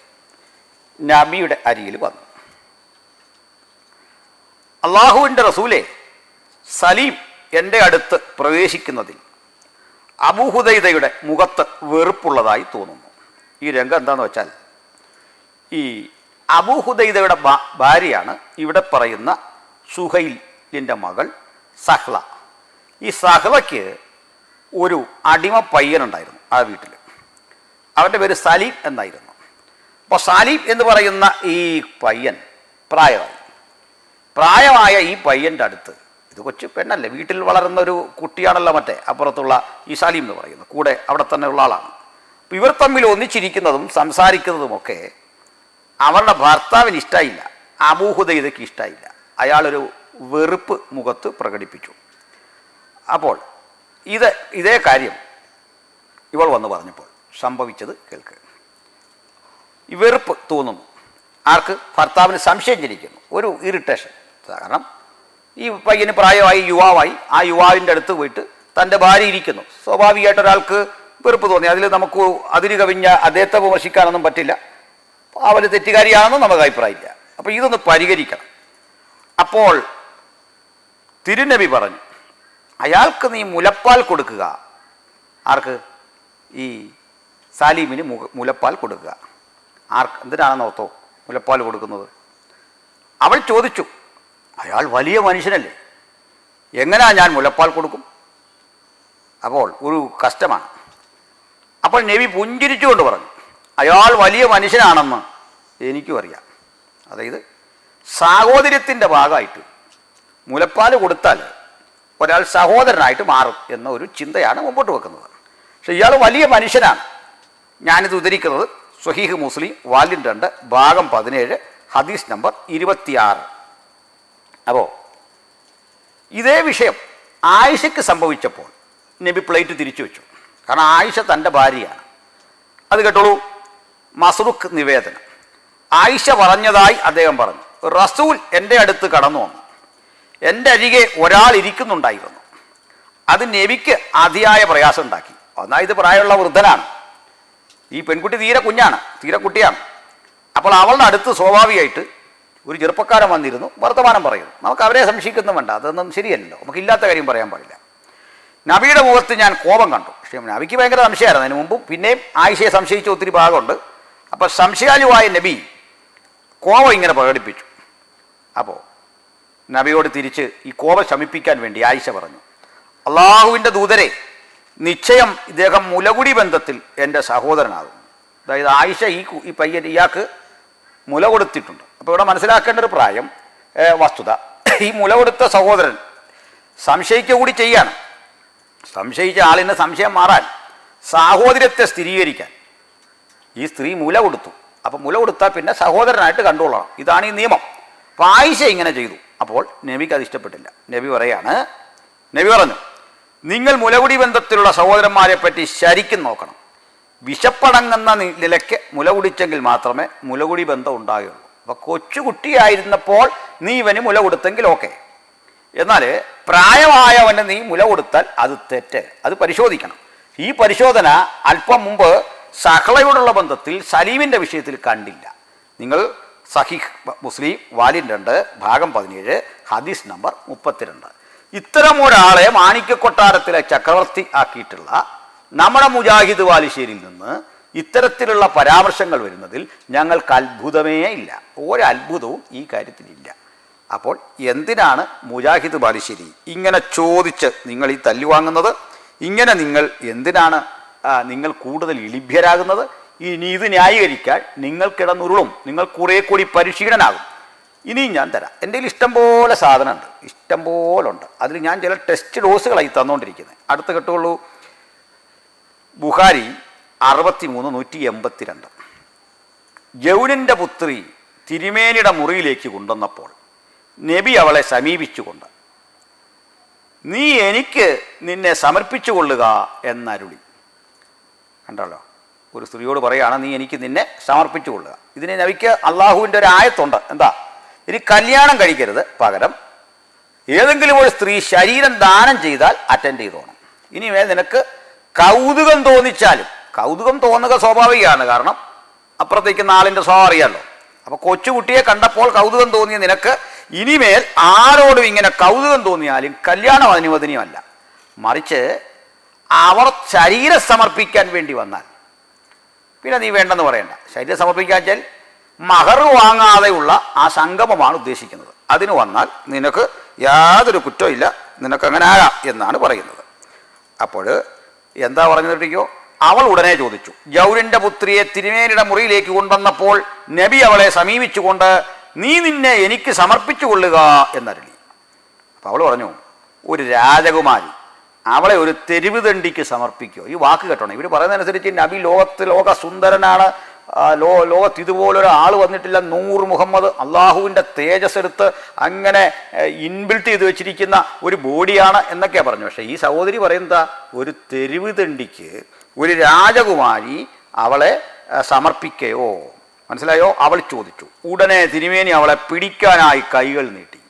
നബിയുടെ അരികിൽ വന്നു. അള്ളാഹുവിൻ്റെ റസൂലെ, സലീം എൻ്റെ അടുത്ത് പ്രവേശിക്കുന്നതിൽ അബൂഹുദൈദയുടെ മുഖത്ത് വെറുപ്പുള്ളതായി തോന്നുന്നു. ഈ രംഗം എന്താണെന്ന് വെച്ചാൽ, ഈ അബൂഹുദൈദയുടെ ഭാര്യയാണ് ഇവിടെ പറയുന്ന സുഹൈലിൻ്റെ മകൾ സഹ്ല. ഈ സഹ്ലയ്ക്ക് ഒരു അടിമ പയ്യനുണ്ടായിരുന്നു ആ വീട്ടിൽ. അവൻ്റെ പേര് സലീം എന്നായിരുന്നു. അപ്പോൾ സലീം എന്ന് പറയുന്ന ഈ പയ്യൻ പ്രായമായ ഈ പയ്യൻ്റെ അടുത്ത്, ഇത് കൊച്ചു പെണ്ണല്ലേ, വീട്ടിൽ വളരുന്ന ഒരു കുട്ടിയാണല്ലോ മറ്റേ അപ്പുറത്തുള്ള ഈ സലീം എന്ന് പറയുന്നത്, കൂടെ അവിടെ തന്നെ ഉള്ള ആളാണ്. അപ്പോൾ ഇവർ തമ്മിൽ ഒന്നിച്ചിരിക്കുന്നതും സംസാരിക്കുന്നതുമൊക്കെ അവരുടെ ഭർത്താവിന് ഇഷ്ടമായില്ല, അബൂഹുദൈദയ്ക്ക് ഇഷ്ടമായില്ല. അയാളൊരു വെറുപ്പ് മുഖത്ത് പ്രകടിപ്പിച്ചു. അപ്പോൾ ഇതേ കാര്യം ഇവൾ വന്ന് പറഞ്ഞപ്പോൾ സംഭവിച്ചത് കേൾക്ക്. ഈ വെറുപ്പ് തോന്നുന്നു. ആർക്ക്? ഭർത്താവിന് സംശയം ജനിക്കുന്നു, ഒരു ഇറിറ്റേഷൻ. കാരണം ഈ പയ്യന് പ്രായമായി, യുവാവായി. ആ യുവാവിൻ്റെ അടുത്ത് പോയിട്ട് തൻ്റെ ഭാര്യ ഇരിക്കുന്നു. സ്വാഭാവികമായിട്ട് ഒരാൾക്ക് വെറുപ്പ് തോന്നി. അതിൽ നമുക്ക് അതിര് കവിഞ്ഞ അദ്ദേഹത്തെ വിമർശിക്കാനൊന്നും പറ്റില്ല. അവർ തെറ്റുകാരിയാണെന്നും നമുക്ക് അഭിപ്രായമില്ല. അപ്പോൾ ഇതൊന്ന് പരിഹരിക്കണം. അപ്പോൾ തിരുനബി പറഞ്ഞു, അയാൾക്ക് നീ മുലപ്പാൽ കൊടുക്കുക. ആർക്ക്? ഈ സലീമിന് മുലപ്പാൽ കൊടുക്കുക. എന്തിനാണെന്ന് ഓർത്തോ മുലപ്പാൽ കൊടുക്കുന്നത്? അവൾ ചോദിച്ചു, അയാൾ വലിയ മനുഷ്യനല്ലേ, എങ്ങനെയാ ഞാൻ മുലപ്പാൽ കൊടുക്കും? അപ്പോൾ ഒരു കഷ്ടമാണ്. അപ്പോൾ നബി പുഞ്ചിരിച്ചുകൊണ്ട് പറഞ്ഞു, അയാൾ വലിയ മനുഷ്യനാണെന്ന് എനിക്കും അറിയാം. അതായത് സാഹോദര്യത്തിൻ്റെ ഭാഗമായിട്ട് മുലപ്പാൽ കൊടുത്താൽ ഒരാൾ സഹോദരനായിട്ട് മാറും എന്ന ഒരു ചിന്തയാണ് മുമ്പോട്ട് വെക്കുന്നത്. പക്ഷെ ഇയാൾ വലിയ മനുഷ്യനാണ്. ഞാനിത് ഉദ്ധരിക്കുന്നത് സ്വഹീഹ് മുസ്ലിം വാല്യം 2 ഭാഗം 17 ഹദീസ് നമ്പർ 26. ഇതേ വിഷയം ആയിഷയ്ക്ക് സംഭവിച്ചപ്പോൾ നബി പ്ലേറ്റ് തിരിച്ചു വെച്ചു. കാരണം ആയിഷ തൻ്റെ ഭാര്യയാണ്. അത് കേട്ടോളൂ, മസ്റുഖ് നിവേദനം. ആയിഷ പറഞ്ഞതായി അദ്ദേഹം പറഞ്ഞു, റസൂൽ എൻ്റെ അടുത്ത് കടന്നു വന്നു. എൻ്റെ അരികെ ഒരാൾ ഇരിക്കുന്നുണ്ടായിരുന്നു. അത് നബിക്ക് അതിയായ പ്രയാസം ഉണ്ടാക്കി. എന്നാൽ ഇത് പ്രായമുള്ള വൃദ്ധനാണ്, ഈ പെൺകുട്ടി തീരെ കുഞ്ഞാണ്, തീരെ കുട്ടിയാണ്. അപ്പോൾ അവളുടെ അടുത്ത് സ്വാഭാവികമായിട്ട് ഒരു ചെറുപ്പക്കാരൻ വന്നിരുന്നു, വർത്തമാനം പറയുന്നു. നമുക്ക് അവരെ സംശയിക്കുന്നു വേണ്ട, അതൊന്നും ശരിയല്ലല്ലോ, നമുക്ക് ഇല്ലാത്ത കാര്യം പറയാൻ പാടില്ല. നബിയുടെ മുഖത്ത് ഞാൻ കോപം കണ്ടു. പക്ഷേ നബിക്ക് ഭയങ്കര സംശയമായിരുന്നു അതിന് മുമ്പും പിന്നെയും. ആയിഷയെ സംശയിച്ച ഒത്തിരി ഭാഗമുണ്ട്. അപ്പോൾ സംശയാലുവായ നബി കോപം ഇങ്ങനെ പ്രകടിപ്പിച്ചു. അപ്പോൾ നബിയോട് തിരിച്ച് ഈ കോപം ശമിപ്പിക്കാൻ വേണ്ടി ആയിഷ പറഞ്ഞു, അള്ളാഹുവിൻ്റെ ദൂതരെ, നിശ്ചയം ഇദ്ദേഹം മുലകുടി ബന്ധത്തിൽ എൻ്റെ സഹോദരനാകും. അതായത് ആയിഷ ഈ പയ്യൻ ഇയാൾക്ക് മുല കൊടുത്തിട്ടുണ്ട്. അപ്പോൾ ഇവിടെ മനസ്സിലാക്കേണ്ട ഒരു വസ്തുത, ഈ മുല കൊടുത്ത സഹോദരൻ സംശയിക്കുക കൂടി ചെയ്യാണ്. സംശയിച്ച ആളിൻ്റെ സംശയം മാറാൻ, സാഹോദര്യത്തെ സ്ഥിരീകരിക്കാൻ ഈ സ്ത്രീ മുല കൊടുത്തു. അപ്പം മുല കൊടുത്താൽ പിന്നെ സഹോദരനായിട്ട് കണ്ടുകൊള്ളണം, ഇതാണ് ഈ നിയമം. അപ്പോൾ ആയിഷ ഇങ്ങനെ ചെയ്തു. അപ്പോൾ നബിക്ക് അത് ഇഷ്ടപ്പെട്ടില്ല. നബി പറഞ്ഞു, നിങ്ങൾ മുലകുടി ബന്ധത്തിലുള്ള സഹോദരന്മാരെ പറ്റി ശരിക്കും നോക്കണം. വിശപ്പടങ്ങുന്ന നിലയ്ക്ക് മുല കുടിച്ചെങ്കിൽ മാത്രമേ മുലകുടി ബന്ധം ഉണ്ടാകുകയുള്ളൂ. അപ്പോൾ കൊച്ചുകുട്ടിയായിരുന്നപ്പോൾ നീ ഇവന് മുല കൊടുത്തെങ്കിൽ ഓക്കെ, എന്നാൽ പ്രായമായവന് നീ മുല കൊടുത്താൽ അത് തെറ്റ്, അത് പരിശോധിക്കണം. ഈ പരിശോധന അല്പം മുമ്പ് സഹ്ലയോടുള്ള ബന്ധത്തിൽ സലീമിൻ്റെ വിഷയത്തിൽ കണ്ടില്ല. നിങ്ങൾ സഹീഹ് മുസ്ലിം വാല്യം 2 ഭാഗം 17 ഹദീസ് നമ്പർ 32. ഇത്തരം ഒരാളെ മാണിക്യ കൊട്ടാരത്തിലെ ചക്രവർത്തി ആക്കിയിട്ടുള്ള നമ്മുടെ മുജാഹിദ് വാലിശ്ശേരിയിൽ നിന്ന് ഇത്തരത്തിലുള്ള പരാമർശങ്ങൾ വരുന്നതിൽ ഞങ്ങൾക്ക് അത്ഭുതമേ ഇല്ല. ഒരത്ഭുതവും ഈ കാര്യത്തിലില്ല. അപ്പോൾ എന്തിനാണ് മുജാഹിദ് ബാലുശ്ശേരി ഇങ്ങനെ ചോദിച്ച് നിങ്ങൾ ഈ തല്ലുവാങ്ങുന്നത്? ഇങ്ങനെ നിങ്ങൾ എന്തിനാണ് നിങ്ങൾ കൂടുതൽ ഇളിഭ്യരാകുന്നത്? ഇനി ഇത് ന്യായീകരിക്കാൻ നിങ്ങൾ കിടന്നുരുളും, നിങ്ങൾ കുറേ കൂടി പരിശീലനാകും. ഇനിയും ഞാൻ തരാം. എൻ്റെ കയ്യിൽ ഇഷ്ടം പോലെ സാധനമുണ്ട്, ഇഷ്ടം പോലെ ഉണ്ട്. അതിൽ ഞാൻ ചില ടെസ്റ്റ് ഡോസുകളായി തന്നുകൊണ്ടിരിക്കുന്നത്. അടുത്ത് കേട്ടുള്ളൂ, ബുഖാരി 63:182. ജൗനിൻ്റെ പുത്രി തിരുമേനിയുടെ മുറിയിലേക്ക് കൊണ്ടുവന്നപ്പോൾ നബി അവളെ സമീപിച്ചുകൊണ്ട്, നീ എനിക്ക് നിന്നെ സമർപ്പിച്ചു കൊള്ളുക എന്നരുളി. കണ്ടല്ലോ, ഒരു സ്ത്രീയോട് പറയുകയാണ്, നീ എനിക്ക് നിന്നെ സമർപ്പിച്ചു കൊള്ളുക. ഇതിന് നബിക്ക് അള്ളാഹുവിൻ്റെ ഒരു ആയത്തുണ്ട്. എന്താ? ഇനി കല്യാണം കഴിക്കരുത്, പകരം ഏതെങ്കിലും ഒരു സ്ത്രീ ശരീരം ദാനം ചെയ്താൽ അറ്റൻഡ് ചെയ്തോണം. ഇനി നിനക്ക് കൗതുകം തോന്നിച്ചാലും, കൗതുകം തോന്നുക സ്വാഭാവികമാണ്, കാരണം അപ്പുറത്തേക്ക് നാളിൻ്റെ സ്വഭാവം അറിയാമല്ലോ. അപ്പോൾ കൊച്ചുകുട്ടിയെ കണ്ടപ്പോൾ കൗതുകം തോന്നിയ നിനക്ക് ഇനിമേൽ ആരോടും ഇങ്ങനെ കൗതുകം തോന്നിയാലും കല്യാണം അനുവദനീയമല്ല. മറിച്ച് അവർ ശരീരം സമർപ്പിക്കാൻ വേണ്ടി വന്നാൽ പിന്നെ നീ വേണ്ടെന്ന് പറയണ്ട. ശരീരം സമർപ്പിക്കാൻ വെച്ചാൽ മഹർ വാങ്ങാതെയുള്ള ആ സംഗമമാണ് ഉദ്ദേശിക്കുന്നത്. അതിന് വന്നാൽ നിനക്ക് യാതൊരു കുറ്റവും ഇല്ല, നിനക്കങ്ങനെ ആകാം എന്നാണ് പറയുന്നത്. അപ്പോൾ എന്താ പറഞ്ഞിട്ടോ, അവൾ ഉടനെ ചോദിച്ചു, ജൗരിൻ്റെ പുത്രിയെ തിരുമേനിയുടെ മുറിയിലേക്ക് കൊണ്ടുവന്നപ്പോൾ നബി അവളെ സമീപിച്ചുകൊണ്ട്, നീ നിന്നെ എനിക്ക് സമർപ്പിച്ചു കൊള്ളുക എന്നരുളി. അപ്പോൾ അവൾ പറഞ്ഞു, ഒരു രാജകുമാരി അവളെ ഒരു തെരുവ് ദണ്ഡിക്ക് സമർപ്പിക്കുമോ? ഈ വാക്ക് കേട്ടോണം. ഇവർ പറയുന്നതനുസരിച്ച് നബി ലോക സുന്ദരനാണ്, ലോകത്ത് ഇതുപോലൊരാൾ വന്നിട്ടില്ല, നൂർ മുഹമ്മദ്, അള്ളാഹുവിൻ്റെ തേജസ് എടുത്ത് അങ്ങനെ ഇൻബിൽറ്റ് ചെയ്ത് വെച്ചിരിക്കുന്ന ഒരു ബോഡിയാണ് എന്നൊക്കെയാണ് പറഞ്ഞു. പക്ഷേ ഈ സഹോദരി പറയുന്നത്, ഒരു തെരുവ് ദണ്ഡിക്ക് ഒരു രാജകുമാരി അവളെ സമർപ്പിക്കയോ? മനസ്സിലായോ? അവൾ ചോദിച്ചു. ഉടനെ തിരുമേനി അവളെ പിടിക്കാനായി കൈകൾ നീട്ടി.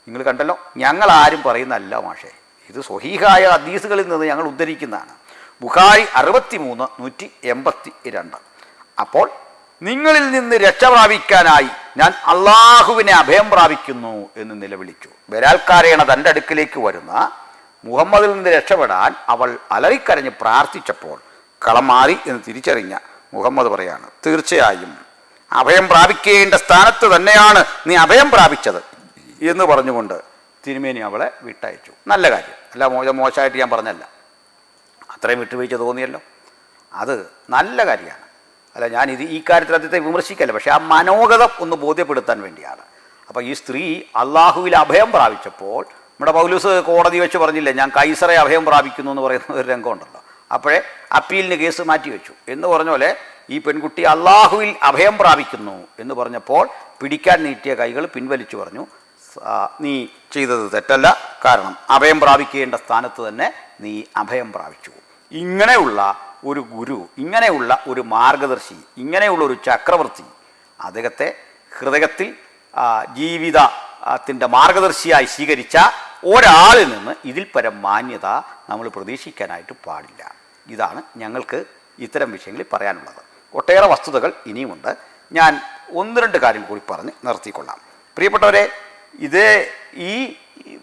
നിങ്ങൾ കണ്ടല്ലോ, ഞങ്ങൾ ആരും പറയുന്നതല്ല മാഷേ, ഇത് സ്വഹീഹായ ഹദീസുകളിൽ നിന്ന് ഞങ്ങൾ ഉദ്ധരിക്കുന്നതാണ്. ബുഖാരി 63:182. അപ്പോൾ നിങ്ങളിൽ നിന്ന് രക്ഷ പ്രാപിക്കാനായി ഞാൻ അള്ളാഹുവിനെ അഭയം പ്രാപിക്കുന്നു എന്ന് നിലവിളിച്ചു. ബലാൽക്കാരേണ തൻ്റെ അടുക്കിലേക്ക് വരുന്ന മുഹമ്മദിൽ നിന്ന് രക്ഷപ്പെടാൻ അവൾ അലറിക്കരഞ്ഞ് പ്രാർത്ഥിച്ചപ്പോൾ കളം മാറി എന്ന് തിരിച്ചറിഞ്ഞ മുഹമ്മദ് പറയാണ്, തീർച്ചയായും അഭയം പ്രാപിക്കേണ്ട സ്ഥാനത്ത് തന്നെയാണ് നീ അഭയം പ്രാപിച്ചത് എന്ന് പറഞ്ഞുകൊണ്ട് തിരുമേനി അവളെ വിട്ടയച്ചു. നല്ല കാര്യം അല്ല, മോശമായിട്ട് ഞാൻ പറഞ്ഞല്ല, അത്രയും വിട്ടുവീഴ്ച തോന്നിയല്ലോ, അത് നല്ല കാര്യമാണ്. അല്ല, ഞാൻ ഈ കാര്യത്തിൽ അദ്ദേഹത്തെ വിമർശിക്കല്ല, പക്ഷേ ആ മനോഗതം ഒന്ന് ബോധ്യപ്പെടുത്താൻ വേണ്ടിയാണ്. അപ്പോൾ ഈ സ്ത്രീ അള്ളാഹുവിൽ അഭയം പ്രാപിച്ചപ്പോൾ നമ്മുടെ പൗലൂസ് കോടതി വെച്ച് പറഞ്ഞില്ലേ, ഞാൻ കൈസറെ അഭയം പ്രാപിക്കുന്നു എന്ന് പറയുന്ന ഒരു രംഗമുണ്ടല്ലോ. അപ്പോഴേ അപ്പീലിന് കേസ് മാറ്റിവെച്ചു എന്ന് പറഞ്ഞ പോലെ ഈ പെൺകുട്ടി അള്ളാഹുവിൽ അഭയം പ്രാപിക്കുന്നു എന്ന് പറഞ്ഞപ്പോൾ പിടിക്കാൻ നീട്ടിയ കൈകൾ പിൻവലിച്ചു പറഞ്ഞു, നീ ചെയ്തത് തെറ്റല്ല, കാരണം അഭയം പ്രാപിക്കേണ്ട സ്ഥാനത്ത് തന്നെ നീ അഭയം പ്രാപിച്ചു. ഇങ്ങനെയുള്ള ഒരു ഗുരു, ഇങ്ങനെയുള്ള ഒരു മാർഗദർശി, ഇങ്ങനെയുള്ള ഒരു ചക്രവർത്തി അദ്ദേഹത്തെ ഹൃദയത്തിൽ ജീവിതത്തിൻ്റെ മാർഗദർശിയായി സ്വീകരിച്ച ഒരാളിൽ നിന്ന് ഇതിൽ പരം മാന്യത നമ്മൾ പ്രതീക്ഷിക്കാനായിട്ട് പാടില്ല. ഇതാണ് ഞങ്ങൾക്ക് ഇത്തരം വിഷയങ്ങളിൽ പറയാനുള്ളത്. ഒട്ടേറെ വസ്തുതകൾ ഇനിയുമുണ്ട്. ഞാൻ ഒന്ന് രണ്ട് കാര്യം കൂടി പറഞ്ഞ് നിർത്തിക്കൊള്ളാം. പ്രിയപ്പെട്ടവരെ, ഈ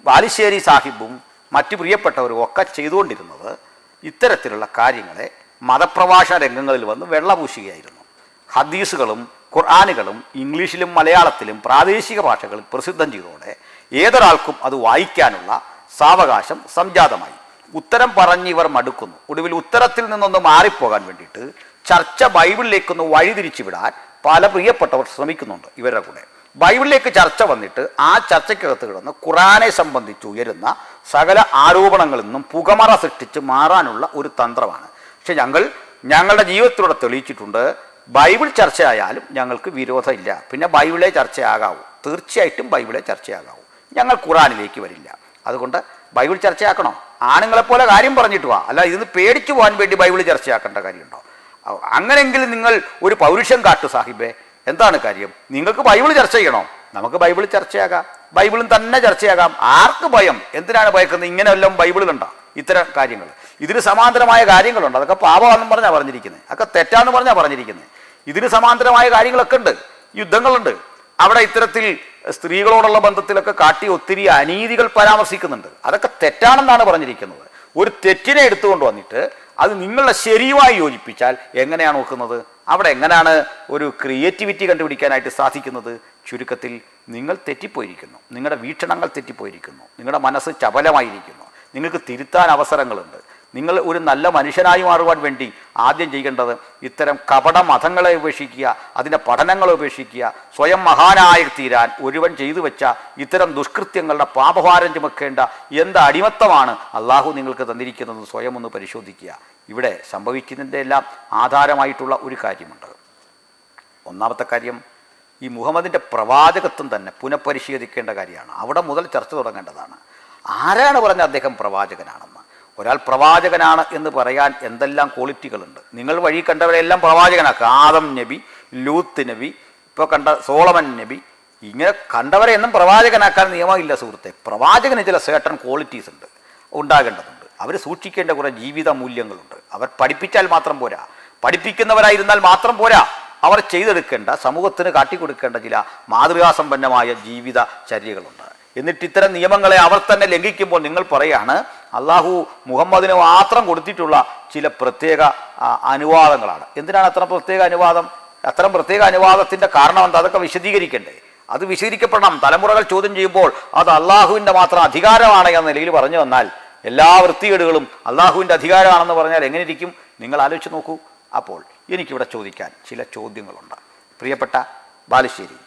ബാലുശ്ശേരി സാഹിബും മറ്റു പ്രിയപ്പെട്ടവരും ഒക്കെ ചെയ്തുകൊണ്ടിരുന്നത് ഇത്തരത്തിലുള്ള കാര്യങ്ങളെ മതപ്രഭാഷണ രംഗങ്ങളിൽ വന്ന് വെള്ളപൂശുകയായിരുന്നു. ഹദീസുകളും ഖുർആനുകളും ഇംഗ്ലീഷിലും മലയാളത്തിലും പ്രാദേശിക ഭാഷകളിൽ പ്രസിദ്ധം ചെയ്തതോടെ ഏതൊരാൾക്കും അത് വായിക്കാനുള്ള സാവകാശം സംജാതമായി. ഉത്തരം പറഞ്ഞ് ഇവർ മടുക്കുന്നു. ഒടുവിൽ ഉത്തരത്തിൽ നിന്നൊന്ന് മാറിപ്പോകാൻ വേണ്ടിയിട്ട് ചർച്ച ബൈബിളിലേക്കൊന്ന് വഴിതിരിച്ചു വിടാൻ പല പ്രിയപ്പെട്ടവർ ശ്രമിക്കുന്നുണ്ട്. ഇവരുടെ കൂടെ ബൈബിളിലേക്ക് ചർച്ച വന്നിട്ട് ആ ചർച്ചയ്ക്കകത്ത് കിടന്ന് ഖുർആനെ സംബന്ധിച്ച് ഉയരുന്ന സകല ആരോപണങ്ങളിൽ നിന്നും പുകമറ സൃഷ്ടിച്ച് മാറാനുള്ള ഒരു തന്ത്രമാണ്. പക്ഷെ ഞങ്ങളുടെ ജീവിതത്തിലൂടെ തെളിയിച്ചിട്ടുണ്ട്, ബൈബിൾ ചർച്ചയായാലും ഞങ്ങൾക്ക് വിരോധമില്ല. പിന്നെ ബൈബിളെ ചർച്ചയാകാവൂ, തീർച്ചയായിട്ടും ബൈബിളെ ചർച്ചയാകാവൂ. ഞങ്ങൾ ഖുർആനിലേക്ക് വരില്ല. അതുകൊണ്ട് ബൈബിൾ ചർച്ചയാക്കണോ? ആണുങ്ങളെപ്പോലെ കാര്യം പറഞ്ഞിട്ട് വാ, അല്ല ഇതിന് പേടിച്ചു പോകാൻ വേണ്ടി ബൈബിൾ ചർച്ചയാക്കേണ്ട കാര്യമുണ്ടോ? അങ്ങനെയെങ്കിൽ നിങ്ങൾ ഒരു പൗരുഷം കാട്ടു സാഹിബേ. എന്താണ് കാര്യം? നിങ്ങൾക്ക് ബൈബിൾ ചർച്ച ചെയ്യണോ? നമുക്ക് ബൈബിൾ ചർച്ചയാകാം, ബൈബിളും തന്നെ ചർച്ചയാകാം. ആർക്ക് ഭയം? എന്തിനാണ് ഭയക്കുന്നത്? ഇങ്ങനെ വല്ലതും ബൈബിളിലുണ്ടോ ഇത്തരം കാര്യങ്ങൾ? ഇതിന് സമാന്തരമായ കാര്യങ്ങളുണ്ട്. അതൊക്കെ പാപമാണെന്ന് പറഞ്ഞാൽ പറഞ്ഞിരിക്കുന്നത്, അതൊക്കെ തെറ്റാന്ന് പറഞ്ഞാൽ പറഞ്ഞിരിക്കുന്നത്. ഇതിന് സമാന്തരമായ കാര്യങ്ങളൊക്കെ ഉണ്ട്, യുദ്ധങ്ങളുണ്ട്. അവിടെ ഇത്തരത്തിൽ സ്ത്രീകളോടുള്ള ബന്ധത്തിലൊക്കെ കാട്ടി ഒത്തിരി അനീതികൾ പരാമർശിക്കുന്നുണ്ട്. അതൊക്കെ തെറ്റാണെന്നാണ് പറഞ്ഞിരിക്കുന്നത്. ഒരു തെറ്റിനെ എടുത്തുകൊണ്ട് വന്നിട്ട് അത് നിങ്ങളുടെ ശരിയുമായി യോജിപ്പിച്ചാൽ എങ്ങനെയാണ് നോക്കുന്നത്? അവിടെ എങ്ങനെയാണ് ഒരു ക്രിയേറ്റിവിറ്റി കണ്ടുപിടിക്കാനായിട്ട് സാധിക്കുന്നത്? ചുരുക്കത്തിൽ നിങ്ങൾ തെറ്റിപ്പോയിരിക്കുന്നു, നിങ്ങളുടെ വീക്ഷണങ്ങൾ തെറ്റിപ്പോയിരിക്കുന്നു, നിങ്ങളുടെ മനസ്സ് ചപലമായിരിക്കുന്നു. നിങ്ങൾക്ക് തിരുത്താൻ അവസരങ്ങളുണ്ട്. നിങ്ങൾ ഒരു നല്ല മനുഷ്യനായി മാറുവാൻ വേണ്ടി ആദ്യം ചെയ്യേണ്ടത് ഇത്തരം കപട മതങ്ങളെ ഉപേക്ഷിക്കുക, അതിൻ്റെ പഠനങ്ങളെ ഉപേക്ഷിക്കുക. സ്വയം മഹാനായി തീരാൻ ഒരുവൻ ചെയ്തു വെച്ച ഇത്തരം ദുഷ്കൃത്യങ്ങളുടെ പാപഭാരം ചുമക്കേണ്ട എന്ത് അടിമത്തമാണ് അള്ളാഹു നിങ്ങൾക്ക് തന്നിരിക്കുന്നത് സ്വയം ഒന്ന് പരിശോധിക്കുക. ഇവിടെ സംഭവിക്കുന്നതിൻ്റെ എല്ലാം ആധാരമായിട്ടുള്ള ഒരു കാര്യമുണ്ട്. ഒന്നാമത്തെ കാര്യം, ഈ മുഹമ്മദിൻ്റെ പ്രവാചകത്വം തന്നെ പുനഃപരിശോധിക്കേണ്ട കാര്യമാണ്. അവിടെ മുതൽ ചർച്ച തുടങ്ങേണ്ടതാണ്. ആരാണ് പറഞ്ഞത് അദ്ദേഹം പ്രവാചകനാണെന്ന്? ഒരാൾ പ്രവാചകനാണ് എന്ന് പറയാൻ എന്തെല്ലാം ക്വാളിറ്റികളുണ്ട്. നിങ്ങൾ വഴി കണ്ടവരെല്ലാം പ്രവാചകനാക്കുക. ആദം നബി, ലൂത്ത് നബി, ഇപ്പോൾ കണ്ട സോളമൻ നബി, ഇങ്ങനെ കണ്ടവരെ എന്നും പ്രവാചകനാക്കാൻ നിയമമില്ല സുഹൃത്തെ. പ്രവാചകന് ചില സേർട്ടൺ ക്വാളിറ്റീസ് ഉണ്ട്, ഉണ്ടാകേണ്ടതുണ്ട്. അവർ സൂക്ഷിക്കേണ്ട കുറേ ജീവിത മൂല്യങ്ങളുണ്ട്. അവർ പഠിപ്പിച്ചാൽ മാത്രം പോരാ, പഠിപ്പിക്കുന്നവരായിരുന്നാൽ മാത്രം പോരാ, അവർ ചെയ്തെടുക്കേണ്ട, സമൂഹത്തിന് കാട്ടിക്കൊടുക്കേണ്ട ചില മാതൃകാസമ്പന്നമായ ജീവിത ചര്യകളുണ്ട്. എന്നിട്ട് ഇത്തരം നിയമങ്ങളെ അവർ തന്നെ ലംഘിക്കുമ്പോൾ നിങ്ങൾ പറയാണ് അള്ളാഹു മുഹമ്മദിന് മാത്രം കൊടുത്തിട്ടുള്ള ചില പ്രത്യേക അനുവാദങ്ങളാണ്. എന്തിനാണ് അത്ര പ്രത്യേക അനുവാദം? അത്തരം പ്രത്യേക അനുവാദത്തിൻ്റെ കാരണം എന്താ? അതൊക്കെ വിശദീകരിക്കണ്ടേ? അത് വിശദീകരിക്കപ്പെടണം. തലമുറകൾ ചോദ്യം ചെയ്യുമ്പോൾ അത് അള്ളാഹുവിൻ്റെ മാത്രം അധികാരമാണ് എന്ന നിലയിൽ പറഞ്ഞു വന്നാൽ, എല്ലാ വൃത്തികേടുകളും അള്ളാഹുവിൻ്റെ അധികാരമാണെന്ന് പറഞ്ഞാൽ എങ്ങനെ ഇരിക്കും? നിങ്ങൾ ആലോചിച്ച് നോക്കൂ. അപ്പോൾ എനിക്കിവിടെ ചോദിക്കാൻ ചില ചോദ്യങ്ങളുണ്ട്. പ്രിയപ്പെട്ട ബാലുശ്ശേരി,